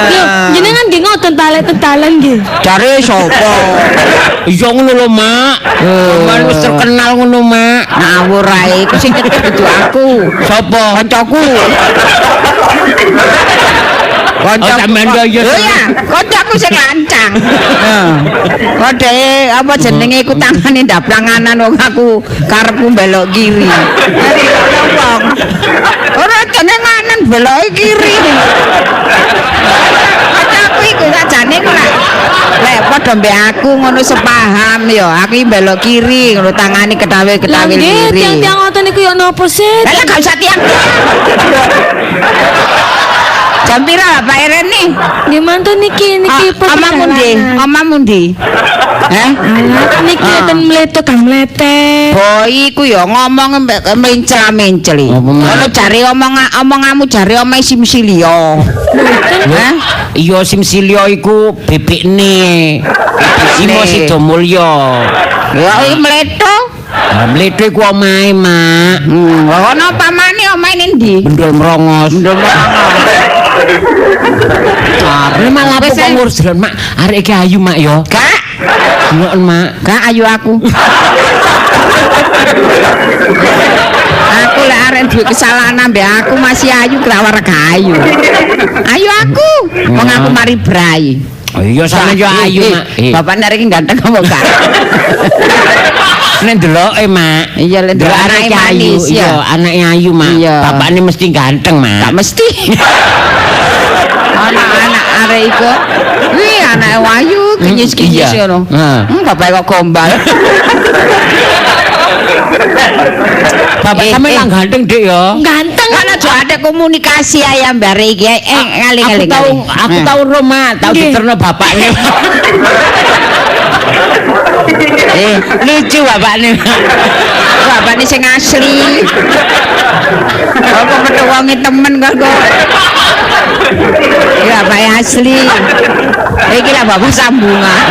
S4: Lho, jenengan nggih ngoten talek tentalan nggih.
S2: Dari sapa?
S1: Iya ngono lho, Mak. Sampeyan wis terkenal ngono, Mak.
S2: Ngawur ae iku sing nyetir kudu aku.
S1: Sopo?
S2: Kancaku. Kancaku.
S1: sampean kok ya.
S2: Lho ya, kancaku sing lancang. Kode apa jenenge iku tangane ndaplanganan wong aku karepku belok kiri. Wong. Ora Ajane kanan belok kiri. Aku iku sajane ku lek padha mbek aku ngono sepaham ya. Aku iki belok kiri ngono tangane ketawe-ketawe
S4: Nggih,
S2: kiri.
S4: tiang-tiang ngoten niku ya napa sih?
S2: Lah gak usah tiang. Jam pira Pak Rene?
S4: Nggih mantun niki
S2: Omamu ndi? Omamu ndi? Heh?
S4: Alah, niki ten mleto kang mlete.
S2: Boy iku ya ngomong mbek mencel-menceli. Ono jare omonganmu jare omahe Simsilio. Hah?
S3: Iya Simsilio iku bebekne. Simo Sidomulyo.
S2: Ya iki mleto.
S3: Lah mleto iku omahe, Mak.
S2: Ono pamane omahe ndi?
S3: Bendol merongos. Are malah
S2: Wes,
S3: kok ngurus jalan, Mak. Arek iki ayu, Mak ya.
S2: Gak,
S3: Ngono, Mak.
S2: gak ayu aku. Aku lek arek duwe kesalahan ambek aku masih ayu kelawar gak ayu. Ayu aku. Wong aku mari brai.
S3: Oh iya sampe yo ayu, Mak.
S2: Bapak nari iki ganteng apa gak?
S3: Nek ndeloke, Mak.
S2: Iya, lek ndelok
S3: Ndelok
S2: anake
S3: anake ayu,
S2: manis, ya.
S3: iya, anake ayu, Mak.
S2: Iya.
S3: Bapakne mesti ganteng, Mak.
S2: Gak mesti. Anak-anak arek iku. Wih, anak wayu kinyis-kinyis
S3: Iya.
S2: ngono.
S3: Heeh.
S2: Bapak kok gombal.
S3: Bapak sampe lang ganteng, Dik ya.
S4: Ganteng.
S2: Kan aja ada komunikasi ayam bare iki. Ngali-ngali.
S3: Aku tahu Roma, tahu
S4: Nggih.
S3: diterno bapakne. Lucu bapakne.
S2: Bapak ini sing asli. Apa ketemu wong temen kok. Ya bapak asli. Iki lah bapak sambungan.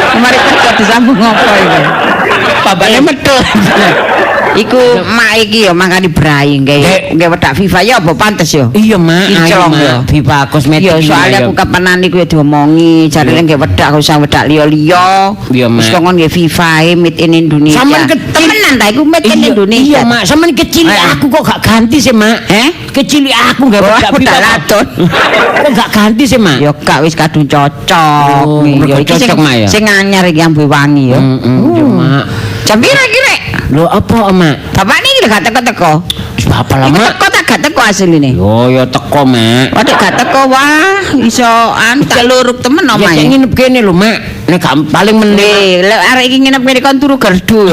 S2: Kemarin kerja disambung apa iki?
S3: Bapakne medhot.
S2: Iku mak iki ya mangkane brai nggih wedak FIFA ya apa pantes ya.
S3: Iya, Mak.
S2: Kinclong
S3: Ayo,
S2: ya.
S3: Mak. Viva kosmetik.
S2: Ya soalnya aku kepenan iku ya diomongi, jarene nggih wedak kok usah wedak liya-liya.
S3: Iya, Mak.
S2: Wis kok nggih FIFA made in Indonesia.
S3: Sampeyan
S2: temenan ta iku made in Indonesia.
S3: Iya, Mak. Sampeyan kecil aku kok gak ganti sih, Mak. Kecil aku gak
S2: Wah,
S3: wedak
S2: udah
S3: Viva.
S2: latun.
S3: Kok gak ganti sih, Mak?
S2: Ya gak wis kadung cocok.
S3: Oh,
S2: Ya iki
S3: cocok, Mak, ya?
S2: sing anyar iki ambe wangi ya.
S3: Iya, Mak.
S2: Jam pira kira?
S3: Lho apa, Mak?
S2: Bapak niki lho gak teko-teko.
S3: Wis apa lah,
S2: Iku
S3: Mak?
S2: teko tak gak teko asline.
S3: Yo yo teko, Mak.
S2: Waduh gak teko wah iso tak luruk temen
S3: Ya
S2: omahe.
S3: cek nginep kene lho, Mak. Nek gak paling meneh.
S2: Lek arek iki nginep kene kon turu gerdu.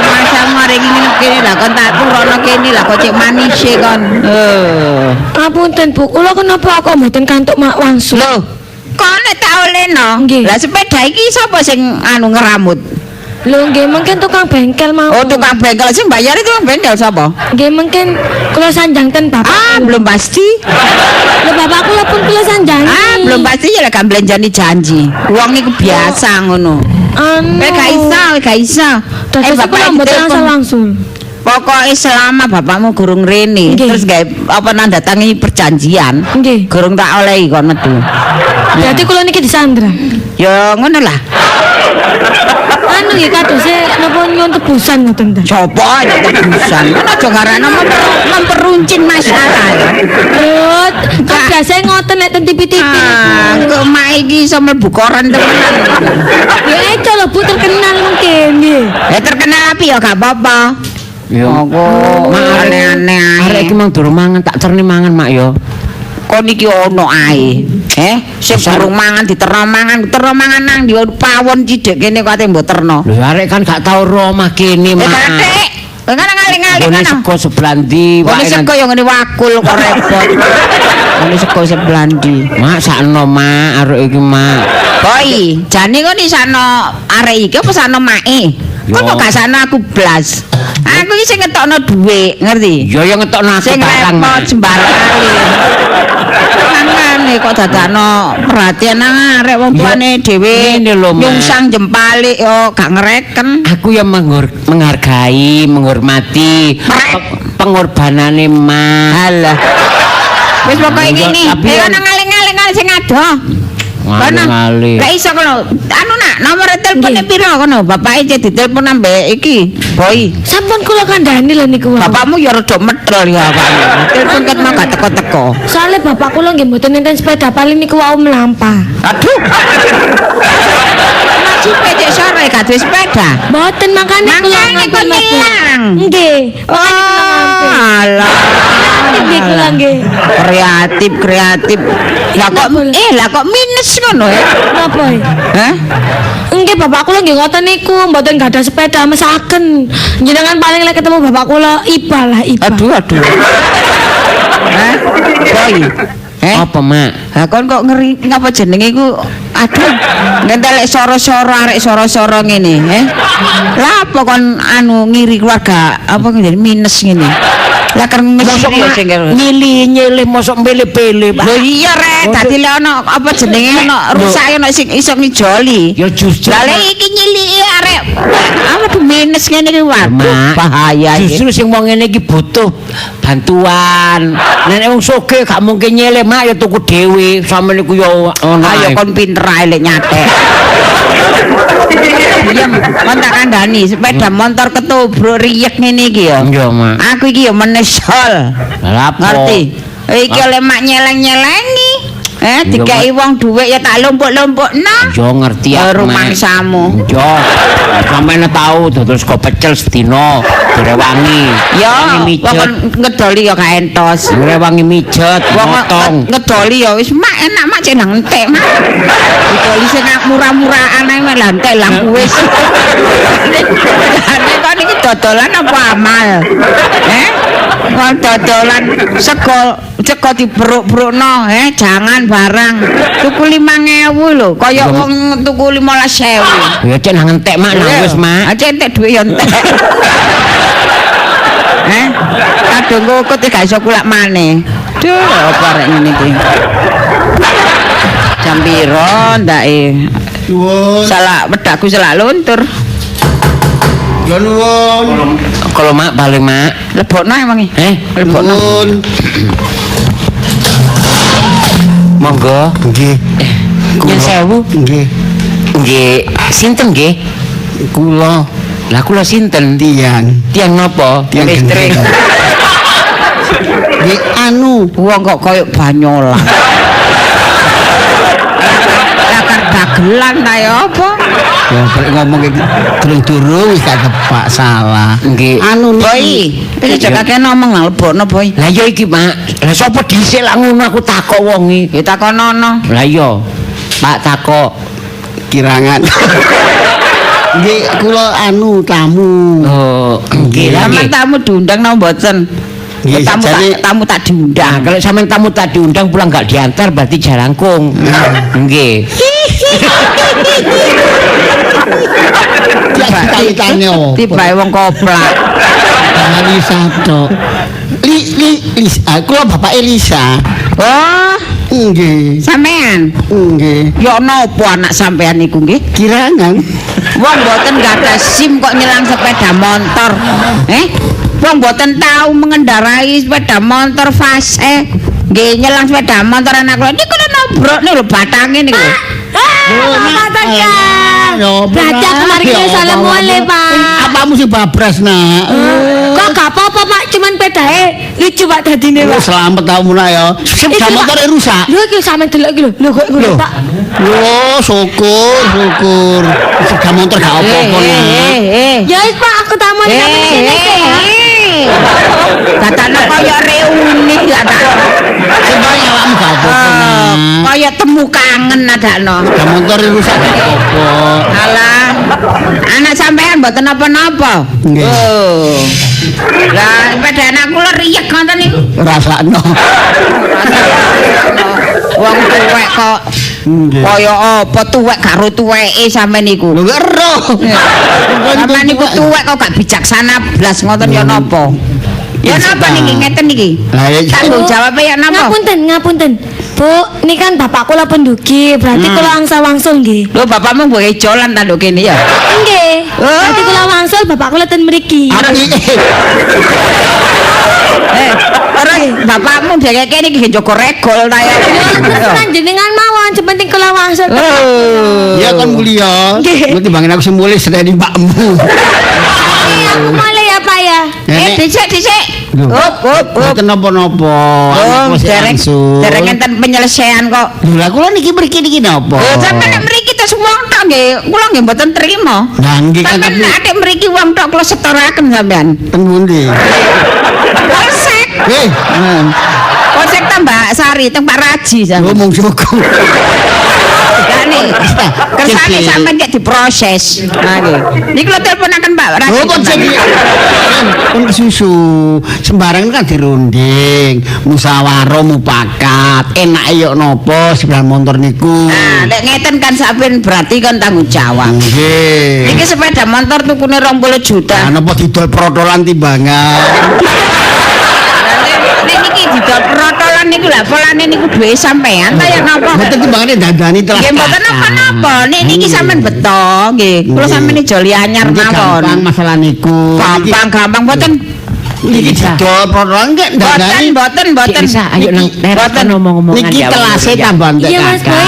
S2: Masamu arek iki nginep kene lah kon tak turono kene lah kok cek manis e kon.
S4: Ngapunten Bu, kula kenapa kok mboten kantuk mak wangsul?
S2: Lho, kok nek tak olehno.
S4: Nggih.
S2: Lah sepeda iki sapa sing anu ngeramut?
S4: Lho nggih mungkin tukang bengkel mau.
S2: Oh, tukang bengkel sing bayar itu tukang bengkel sapa?
S4: Nggih mungkin kula sanjangten bapak.
S2: Ah, belum pasti.
S4: Lho bapak kula pun kula sanjangi.
S2: Ah, belum pasti ya lek gak belanjani janji. Wong iku biasa ngono.
S4: Anu.
S2: Gak iso.
S4: Dados kula mboten asal wangsul.
S2: Pokoknya selama bapakmu gurung rene,
S4: Nggih.
S2: terus gawe apa nanda tangi perjanjian,
S4: Nggih.
S2: gurung tak olehi kon metu.
S4: Berarti kula niki disandra.
S2: Ya ngono lah.
S4: Anu nggih kadose napa nyuwun tebusan ngoten ta.
S2: Coba aja tebusan. Kan aja karena memperuncing masalah.
S4: Lho, kan biasa ngoten nek ten TV-TV.
S2: Ah, kok mak iki iso mlebu koran temenan.
S4: Ya itu lho Bu terkenal mungkin nggih.
S2: Ya terkenal api ya gak apa-apa.
S3: Yo.
S2: Kok aneh-aneh.
S3: Arek iki mang durung mangan, tak cerne mangan, Mak yo.
S2: Kok niki ono ae. Sing durung mangan diterno mangan nang di pawon cidek kene kok ate mbok terno.
S3: Lho arek kan gak tau romah kene, Mak.
S2: Kadek, kan ngali-ngali
S3: Ngene
S2: kan.
S3: sego sebelah ndi,
S2: Wong
S3: wae
S2: sego yo ngene wakul kok repot. Ngene sego sebelah ndi.
S3: Mak sakno, Mak, arek iki, Mak.
S2: Boy, jane kok isano arek iki apa sano mae? Kok
S3: Yo.
S2: gak sano aku blas. Aku iki sing ngetokno dhuwit, ngerti?
S3: Yo yo ngetokno aku
S2: Sing
S3: barang,
S2: repot
S3: Mak.
S2: sembarang kali. Mangane kok dadakno perhatian nang arek wong tuane dhewe
S3: Ngene lho, Mak.
S2: nyungsang jempalik yo gak ngereken.
S3: Aku yang menghargai, menghormati pengorbanane, Mak.
S2: Alah. Wis pokoke
S3: Enggak,
S2: ngene,
S3: tapi
S2: ayo
S3: yang-
S2: nang ngali-ngali sing adoh.
S3: Ngali-ngali.
S2: Lah iso kono. Anu nak, nomor telepone piro kono? Bapake cek ditelepon ambek iki. Boy.
S4: Sampun kula kandhani lho niku. Wak.
S2: Bapakmu ya rada medhol ya bapakmu. Telepon ket mau gak teko-teko.
S4: Soale bapak kula nggih mboten nenten sepeda paling niku wau mlampah.
S2: Aduh. Cipe cek sore gak duwe sepeda.
S4: Mboten makane kula
S2: Makane
S4: ngambil
S2: kok
S4: Mas Boy.
S2: ngilang.
S4: Nggih.
S2: Alah.
S4: Nggih kula nggih.
S2: Kreatif. Lah kok minus ngono ya?
S4: Napa?
S2: Hah?
S4: Nggih bapak kula nggih ngoten niku, mboten gadah sepeda mesaken. Jenengan paling lek ketemu bapak kula iba lah iba.
S2: Aduh. Hah? Boy.
S3: Apa, Mak?
S2: Ha kon kok ngeri ngapa jenenge iku aduh ngentelek soro-soro arek soro-soro ngene lah apa kon anu ngiri keluarga apa ngene minus ngene lah kan
S3: Mosok nyili mosok mbele-bele, Pak.
S2: lho iya rek dadi lek ana apa jenenge ana rusak ana sing iso ngijoli
S3: Ya justru
S2: lah lek iki nyiliki arek apa minus ngene iki waduh
S3: Mak,
S2: bahaya iki
S3: justru sing wong ngene iki butuh bantuan. Nek wong sugih gak mungkin nyele, Mak, ya tuku dhewe. Sampeyan iku ya ono.
S2: ayo kon pinter ae lek nyatek. Iya, kon tak kandhani sepeda motor ketubruk riyek ngene iki ya.
S3: Iya, Mak.
S2: Aku iki ya menesol.
S3: Lah apa?
S2: Ngerti? Iki oleh mak nyeleng-nyelengi. Dikai wong dhuwit ya tak lompok-lompokno.
S3: Yo ngerti aku.
S2: Rumangsamu.
S3: Yo. Sampeyan tau dodol sego pecel sedina, direwangi.
S2: Ya,
S3: mijet.
S2: wong ngedoli ya gak entos.
S3: Direwangi mijet,
S2: Wong
S3: motong.
S2: ngedoli ya wis mak enak mak cek nang entek mak. Ngedoli sing murah-murahan ae malah entek lah wis. Nek kok iki dodolan apa amal? Kon dodolan sego diberuk-berukno, jangan barang. Tuku 5.000 lho, kaya wong tuku 15.000.
S3: Ya cek nang entek, Mak, nang wis, Mak.
S2: Aja entek dhuwit ya entek. Kadung ngukut gak iso kulak maneh. Duh, apa arek ngene iki. Jam piro ndake?
S1: Nuwun.
S2: Salah wedakku salah luntur.
S1: Ya nuwun.
S3: Kalau Mak paling, Mak.
S2: Lebokno emang iki.
S1: Lebokno. Nuwun.
S3: Monggo.
S1: Nggih.
S3: Nyun sewu.
S1: Nggih.
S3: Nggih, sinten nggih?
S1: Kula
S3: Lah kula sinten?
S1: tiyang.
S3: Tiang napa?
S1: Tiang
S2: Listrik.
S1: gendeng. Nggih anu.
S2: Wong kok koyo banyolan. Lakar dagelan ta ya apa?
S1: Ya brek ngomong iki durung wis gak tepak salah.
S3: Nggih.
S1: Anu
S2: Boy, iki jekake ngomong lah lebokno boy.
S3: Lah ya iki, Mak. Lah sapa dhisik lah ngono aku takok wong iki.
S2: Ya takonono.
S3: Lah iya. Pak takok.
S1: kirangan. Nggih kula anu tamu.
S3: Oh, nggih.
S2: Lah
S3: Nggih.
S2: tamu diundang napa mboten?
S1: Nggih,
S2: Tamu tak diundang.
S3: Nah, kalau sampean tamu tak diundang pulang gak diantar berarti jarangkung. Nggih.
S1: Kaitannya opo?
S2: Tibae wong koplak.
S1: Lisa tok. Lisa, kula bapak Elisa.
S2: Oh,
S1: Nggih.
S2: sampean.
S1: Nggih.
S2: Ya napa anak sampean iku nggih?
S1: Kirangan.
S2: Wong mboten gadah SIM kok nyelang sepeda motor. Wong mboten tahu mengendarai sepeda motor fase. Nggih nyelang sepeda motor anak kula niku nobrokne lho batange niku.
S4: Berarti aku mari kita assalamualaikum, Pak.
S1: Apa mesti babras nak?
S4: Kok gak apa-apa, Pak? Cuman pedae lucu Pak dadine, Pak.
S1: Selamat tamu nak ya. Sepeda
S4: Iki, Pak.
S1: motor rusak.
S4: Lho iki sampe delok iki lho. Lho kok ngono, Pak.
S1: Yo syukur. Sepeda motor gak apa-apa nak.
S4: Ya wis, Pak, aku tamu sampe sini
S2: Datane kaya reuni datane.
S1: Sebaik awakmu gak apa-apa nak.
S2: Kaya temu kangen adakno.
S1: Sepeda motor rusak gak apa-apa.
S2: Alah, anak sampean mboten napa-napa.
S1: Nggih.
S2: Oh. Lah, sepeda anak kula riyek ngoten niku.
S1: Rasakno.
S2: Wong tuwek kok kaya apa tuwek karo tuweke sampean niku.
S1: Lho gak ero.
S2: Sampeyan niku tuwek kok gak bijaksana blas ngoten ya napa? Ya napa niki ngeten niki?
S1: Lah ya
S2: Tanggung jawab ya napa?
S4: Ngapunten. Bu, ini kan bapak kula pendugi, berarti kula angsa wangsul nggih.
S2: Lho bapakmu mbok ejolan ta nduk kene ya?
S4: Nggih. Berarti kula wangsul bapak kula ten mriki.
S2: Terus bapakmu dhek kene iki njogo regol ta ya?
S4: Kan jenengan mawon, penting kula wangsul.
S1: Ya kan mulia.
S4: Nggih.
S1: Lu timbangin aku semulih sedaya di mbakmu.
S4: Aku mulai ya, Pak ya.
S2: Dhisik.
S1: Loh.
S2: Up.
S1: Mboten napa-napa.
S2: Oh,
S1: Masih
S2: dereng
S1: angsur.
S2: enten penyelesaian kok.
S1: Lho lah kula niki mriki napa?
S2: Lho sampeyan nek mriki terus wong tok nggih, kula nggih mboten trima.
S1: Lah nggih kan
S2: Sampeyan
S1: tapi
S2: adik mriki wong tok kula setoraken sampean.
S1: teng pundi?
S2: Polsek. Polsek tambah Sari teng Pak Raji sampean.
S1: Ngomong syukur.
S2: Lah nih, kersane sampean cek diproses. Nah nggih. Niki kula teleponaken Pak Raji.
S1: Oh kok jadi pun susu sembarang kan dirunding musyawarah mupakat enak yo nopo sepeda motor niku.
S2: Nah, nek ngeten kan sampean berarti kan tanggung jawab.
S1: Nggih.
S2: Iki sepeda motor tukune 20 juta.
S1: Lah napa didol protolan timbangan.
S2: Nek niki didol protolan niku lha polane niku duwe sampean ta ya napa?
S1: Mboten timbangane dandani telah.
S2: Nggih mboten napa-napa. Nek niki sampean beto nggih. Kula sampeyan joli anyar mawon.
S1: Gampang masalah niku.
S2: Gampang mboten.
S1: Niki didol protolan nggih dandani.
S2: Mboten.
S4: Ayo nang teras ngomong-ngomongan
S1: Niki telase tambah entek.
S4: Iya Mas Boy.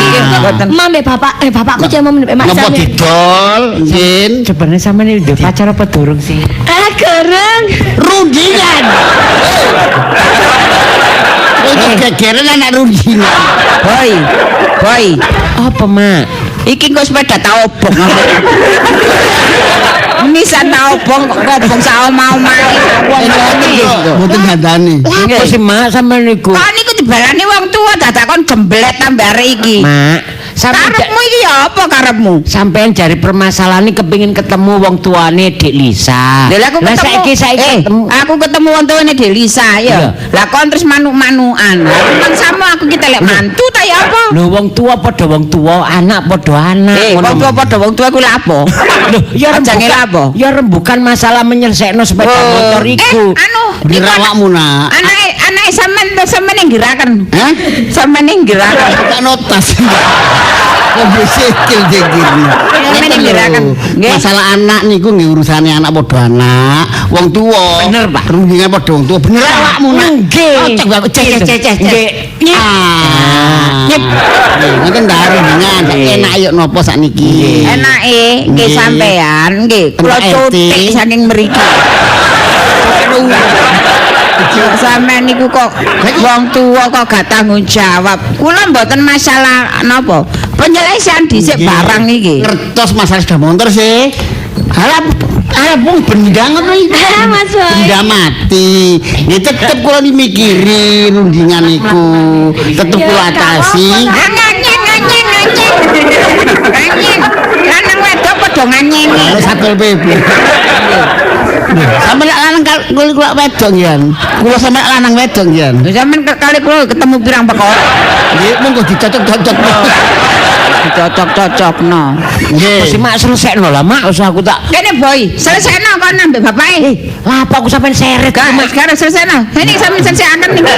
S4: Mbak bapakku cuma mbek Mas
S1: Napa
S4: Sam.
S1: didol? Jin.
S3: Sebenarnya sama nih udah pacar apa durung sih?
S4: Gereng.
S1: Rundingan. Itu gegeran anak rundingan.
S2: Boy.
S3: Apa mak?
S2: Iki kok sepeda ta obong. Nisan ta obong kok saoma-oma.
S1: Mboten dandani.
S3: Apa sih mak sama niku?
S2: Kok niku dibalani wong tuwa dadakon gemblet tambah arek iki.
S3: Mak, sampai
S2: Karepmu iki ya apa karepmu?
S3: sampean jari permasalahan ini kepingin ketemu wong tuane Dik Lisa.
S2: Lah aku ketemu.
S3: saiki ketemu.
S2: Aku ketemu wong tuane Delisa ya. Lah kon terus manuk-manukan. Lah sama aku kita lek mantu ta ya apa?
S3: Lho wong tua padha wong tua, anak padha anak.
S2: Wong tua padha wong tua ku lha apa?
S3: Loh, ya
S2: Ajange lha apa?
S3: Ya rembukan masalah menyelesaikan sepeda motor iku.
S1: Dirawakmu nak.
S2: Anake sampean yang gerakan.
S1: Hah?
S2: Sampean yang gerakan.
S1: Tak notas. Kok bisikil dikirno.
S2: Sampeyan gerakan. Nggih.
S1: Masalah anak niku nggih urusane anak padha anak, wong tuwa.
S3: Bener, Pak.
S1: Rundingan padha wong tuwa. Bener awakmu nak.
S3: Nggih.
S1: Cek aku cek.
S3: Nggih.
S1: Nyip. Ngoten ta rundingan. Enak ayo nopo sakniki.
S2: Enake nggih sampean nggih kula cutik saking mriki. Sampeyan niku kok wong tuwa kok gak tanggung jawab. Kula mboten masalah napa. Penyelesaian dhisik barang iki.
S1: Ngertos masalah sepeda motor sih. Harap wong benda ngono iki.
S4: Mas Boy.
S1: Benda mati. Ya tetep kula mikiri rundingan niku. Tetep kula atasi.
S2: Anyeng. Lanang wedok padha nganyengi.
S1: Kalau Satpol PP. Sampe lanang kula wedok yan. Kula sampe lanang wedok yan.
S2: Sampeyan kali kula ketemu pirang perkara.
S1: Nggih monggo dicocok-cocok.
S2: Dicocok-cocokno.
S1: Nggih.
S3: Si mak selesaino lah mak, usah aku tak.
S2: Kene boy, selesaino kon ambek bapake.
S3: Lah apa aku sampean seret
S2: Gak,
S3: mak.
S2: sekarang selesaino. Ini sampeyan selesaikan niki.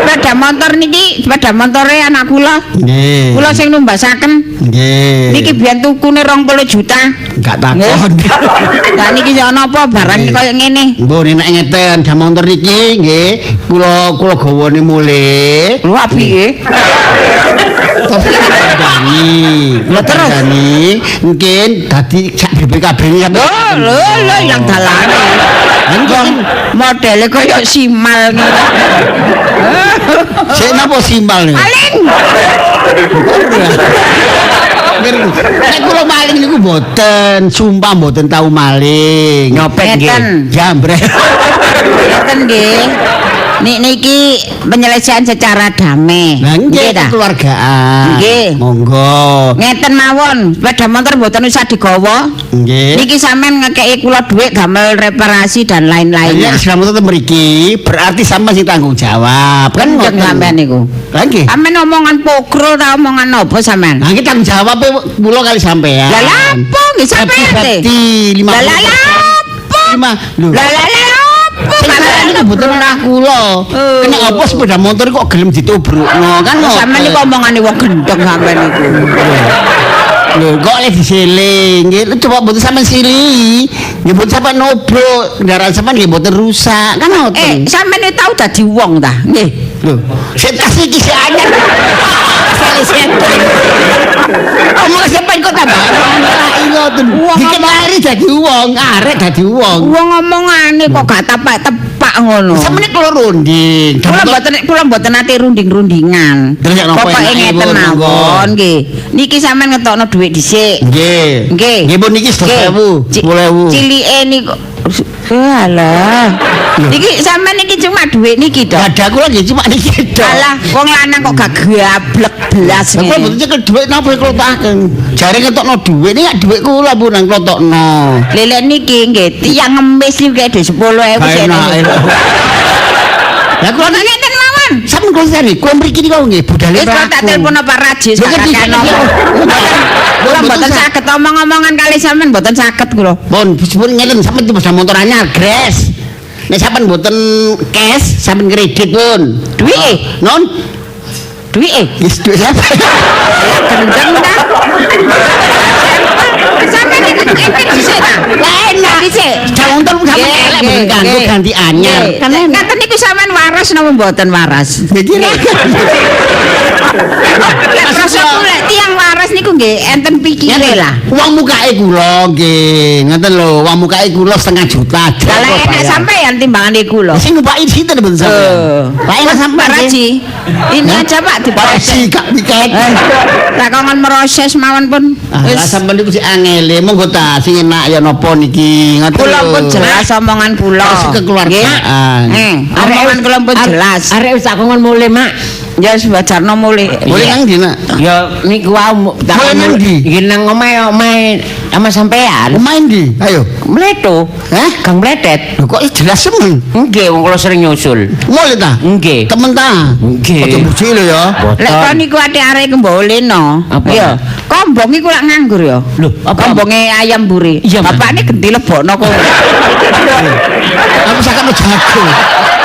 S2: Sepeda motor niki, sepeda motore anak kula.
S1: Nggih.
S2: Kula sing numbasaken.
S1: Nggih.
S2: Niki biyen tukune 20 juta.
S1: Gak takon.
S2: Lah niki ya napa barang koyo ngene.
S1: Mbok nek ngeten jam motor niki nggih kula gawane mulih.
S2: Lho apike?
S1: Tapi dani. Kula terus dani mungkin dadi sak BPKB ini
S2: Lho ilang dalane. Wong modele koyo simal ngono.
S1: Sik napa simbal niku?
S2: Paling
S1: Nek kula maling niku mboten, sumpah mboten tau maling.
S3: Nyopet nggih.
S2: ngeten.
S1: Jambret.
S2: Ngeten nggih. Niki penyelesaian secara damai.
S1: Lah nggih
S2: ta?
S1: keluargaan.
S2: Nggih.
S1: Monggo.
S2: Ngeten mawon, sepeda motor mboten usah digawa.
S1: Nggih.
S2: Niki sampean ngekeki kula dhuwit gamel reparasi dan
S1: Ya
S2: lain-lainnya.
S1: selama tetep mriki berarti sampean sing tanggung jawab. Kan
S2: Kan
S1: ngoten.
S2: sampean niku.
S1: Lah nggih.
S2: Sampean omongan pokro ta omongan apa sampean?
S1: Nah, iki tanggung jawab kula kali sampean.
S2: Lah lapo nggih sampean teh?
S1: Berarti 50.
S2: Lah lapo?
S1: 5. Lho.
S2: Lah apa?
S1: Sampeyan iki mboten ora kula. Kena apa sepeda motor kok gelem ditobrukno kan ngoten.
S2: Sampeyan iki omongane wong gendeng sampean niku.
S1: Lho, kok lek diseling, nggih coba mboten sampean sili. Nggih mboten sampean nobrok, kendaraan sampean nggih mboten rusak, kan ngoten.
S2: Sampeyan iki tau dadi wong ta? Nggih.
S1: Lho, sik tas iki sik anyar. Asale setan. Omong sampean kok tambah. La ngoten. Dikenari dadi wong, arek dadi wong.
S2: Wong ngomongane kok gak tepak ngono.
S1: Sampeyan kula runding.
S2: Kula mboten nate runding-rundingan.
S1: Terus nek napa
S2: Pokoke
S1: enake,
S2: ngeten
S1: Pun,
S2: mawon nggih. Niki sampean ngetokno dhuwit dhisik.
S1: Nggih.
S2: Nggih.
S1: Nggih pun niki 10.000, 10.000.
S2: Cilike niku alah. Niki sampean niki cuma dhuwit niki to.
S1: Ada kula nggih cuma niki tok.
S2: Alah, wong lanang kok gak gablek belas
S1: Kula
S2: ngene.
S1: mboten nyekel dhuwit napa kula taken. Jare ngetokno dhuwit iki dhuwit kula pun nang klotokno.
S2: Lelek niki nggih tiyang ngemis iki kaya 10.000 sen.
S1: Ya kula
S2: Kok ngeten mawon.
S1: sampeyan kula sari, kula mriki niku nggih budale
S2: Wis kok tak telepon Pak Rajis
S1: Lho, ngerti,
S2: kakakno.
S1: ngerti.
S2: Kula mboten saged omong-omongan kali sampean mboten saged kula.
S1: Pun ngeten sampeyan cuma motor anyar gres. Nek sampeyan mboten cash, sampeyan kredit pun.
S2: Duwike,
S1: Non,
S2: duwike.
S1: wis duit sampe.
S2: Gendeng ta? Sampeyan iki dhisik ta? Enak dhisik.
S1: Calon sampeyan
S2: Nggih,
S1: elek
S2: nggih,
S1: mboten kanggo
S2: nggih.
S1: ganti anyar.
S2: Nggih.
S1: Kan enak.
S2: Ngaten niku sampean waras napa mboten waras?
S1: Mikir.
S2: Lek rasaku lek tiyang waras niku nggih enten pikire lah.
S1: Uang mukae kula nggih, ngoten lho, uang mukae kula 500 juta.
S2: Kalau enak sampean timbangane kula.
S1: Sing numpak sinten ben sampean? Pak enak
S2: Pak
S1: sampean.
S2: Raji. Ini aja Pak
S1: Pasti
S2: diproses.
S1: gak piket.
S2: Takongan meroses mawon pun.
S1: Ah, lah sampean niku sing angele, monggo ta sing enak ya napa niki. Ngoten
S2: Kula
S1: lho.
S2: pun jelas omongan kula.
S1: Terus kekeluargaan.
S2: Omongan kula pun jelas.
S3: Arek wis tak kongkon mulih, Mak.
S2: Ya wis wajarno mulih.
S1: Boleh nang ndi, Nak?
S3: Ya niku wae tak
S1: Mulai nang ndi?
S3: iki nang omahe sama sampean.
S1: Main ndi? Ayo.
S3: Mleto.
S1: Hah?
S3: Kang Mletet.
S1: Lho kok jelas semen.
S3: Nggih, wong kula sering nyusul.
S1: Mulai ta?
S3: Nggih.
S1: Temen ta?
S3: Nggih.
S1: Ojo buci lho ya.
S2: Lek kon niku arek kemboleno.
S3: Apa?
S2: Ya. Kombong iku lak nganggur ya.
S3: Lho, apa?
S2: Kombonge ayam buri.
S3: Iya, Mas.
S2: Bapakne genti lebokno kowe.
S1: Aku sakno jago.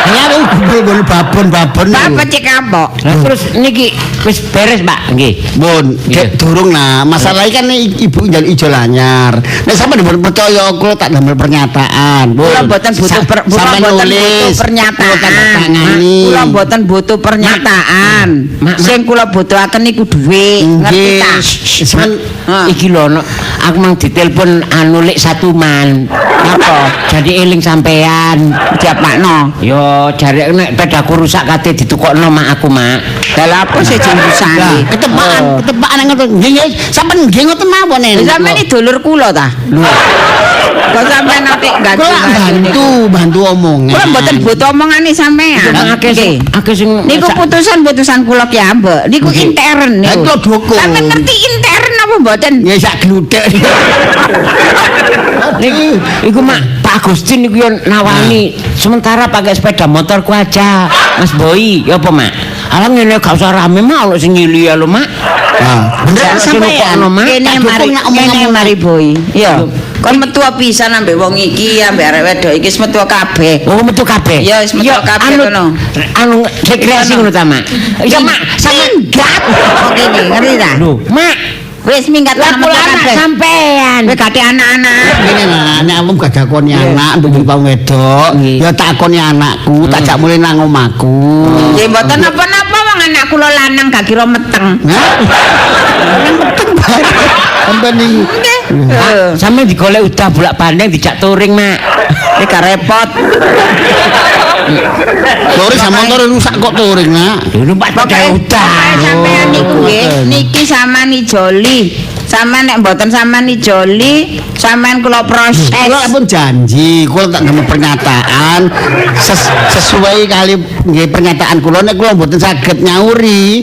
S1: Ya aku gubul babon-babon.
S2: Bapak cek kapok.
S3: Lah terus niki wis beres, Pak. Nggih.
S1: Bun,
S3: Iya.
S1: dek durung nah. Masalahnya kan ibu njal ijo lanyar. Nek sampean mboten percaya kula tak damel pernyataan. Bun.
S2: Kula mboten butuh kula
S1: Sampeyan
S2: mboten
S1: nulis,
S2: butuh
S1: kula tak
S2: pernyataan.
S1: tangani.
S2: Kula mboten butuh pernyataan.
S3: Mak.
S2: Sing kula butuhaken niku dhuwit. Ngerti ta?
S1: Sampeyan
S3: Iki lho, aku mang ditelepon anu lek satuman. Apa? Jadi eling sampean.
S2: Diapakno?
S3: Yo jare nek pedaku rusak kate ditukokno mak aku, Mak.
S2: Lah apa sih
S1: lah,
S2: jembusane?
S1: ketepaan ngoten. Nggih, sampeyan nggih ngoten mawon nek.
S2: Sampeyan iki dulur kula ta? Kok sampeyan apik ganti
S1: Kula bantu omongan.
S2: Kula mboten butuh omongane sampean. Nggih.
S3: Akeh sing
S2: Niku putusan-putusan kula ki ambek. Niku
S1: Nggih.
S2: intern
S1: Lah,
S2: niku.
S1: kula dukung.
S2: Sampeyan ngerti intern apa mboten?
S1: Ya sak gludek.
S3: Iku mak Pak Agustin niku yo nawani sementara pakai sepeda motorku aja Mas Boy ya apa mak alah ngene gak usah rame mak ono sing ngili ya lho mak
S1: Ah, bener sampeyan.
S3: Mak
S2: Kene mari kene mari boy. Iya. Kon metu pisan ambek wong iki ambek arek wedok iki wis metu kabeh.
S3: oh metu kabeh
S2: Ya, wis metu kabeh kono.
S3: anu rekreasi ngono ta mak ya mak
S2: Minggat. Kok kene ngerti ta?
S3: lho mak
S2: Wis minggat
S3: lah
S2: metu
S3: kula anak
S2: kabeh.
S3: sampean
S2: Kowe gak ada anak-anak.
S1: Ngene lah, nek aku gak dakoni anak mbek wong wedok,
S3: Nggih.
S1: ya takoni anakku, tak jak mulih nang omahku.
S2: Ya mboten napa-napa wong anak kula lanang gak kira meteng.
S1: Hah? Nang meteng bae. Sampeyan iki.
S2: Nggih.
S3: sampe digolek udah bolak-balik dijak touring mak
S2: Iki gak repot.
S1: Touring sama motor rusak kok touring, Nak.
S3: dulu Pak
S2: Pokoke
S3: udah
S2: sampean niku nggih, niki sampean ijoli. Sampean nek mboten sampean ijoli, sampean kula proses.
S1: Kula pun janji, kula tak ngambil pernyataan sesuai kali nggih pernyataan kula nek kula mboten saged nyauri.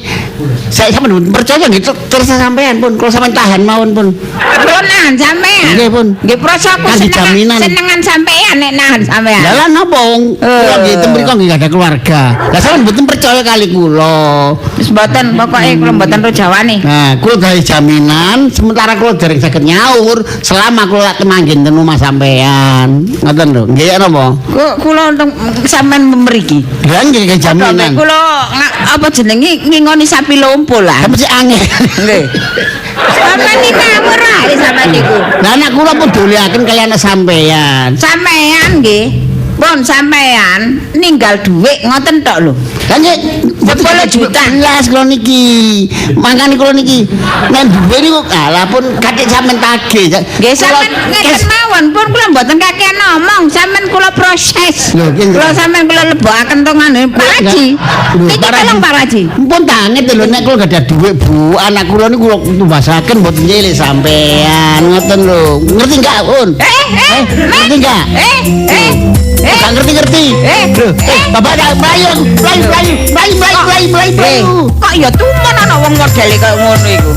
S1: Saya sampeyan mboten percaya gitu terus sampean pun kula sampean tahan mawon pun.
S2: Kula nahan sampean.
S1: Nggih, Pun.
S2: Nggih prosoku
S1: Kan dijaminan.
S2: senengan sampean nek nahan sampean.
S1: Lah lah napa wong kula nggih temriko nggih gak ada keluarga. Lah sampeyan mboten percaya kali kula.
S2: Wis mboten pokoke kula mboten ro jawane.
S1: Nah, kula gawe jaminan sementara kula dereng saged nyaur selama kula temanggen ten omah sampean. Ngoten lho. Nggih ya napa?
S2: Kula sampean mriki.
S1: Lah nggih gawe jaminan.
S2: Kula apa jenenge ngingoni sapi lompo lah.
S1: Kan mesti angel.
S2: Nggih. Sampeyan iki ngawur ae sampeyan niku.
S1: Lah anak kula pun doleaken kalian anak sampean.
S2: Sampeyan nggih. Pun sampeyan ninggal dhuwit ngoten tok lho.
S1: Kan nggih
S2: 10 juta.
S1: Belas kula niki. Mangkane kula niki nek duwe niku lah pun kathik sampean tagih.
S2: Nggih sampean ngeten mawon pun kula mboten kakean ngomong, sampean kula proses.
S1: Lho, nggih.
S2: Kula sampean kula lebokaken tong anu Pak Haji. Iki tolong Pak Haji.
S1: Pun tanget lho nek kula gak ada duit Bu, anak kula niku kula tumbasaken mboten nyilih sampean ngoten lho. Ngerti enggak, Un? Ngerti enggak? Gak ngerti-ngerti. Bapak dak mlayu.
S2: Kok ya tumen ana wong modele kaya ngono iku.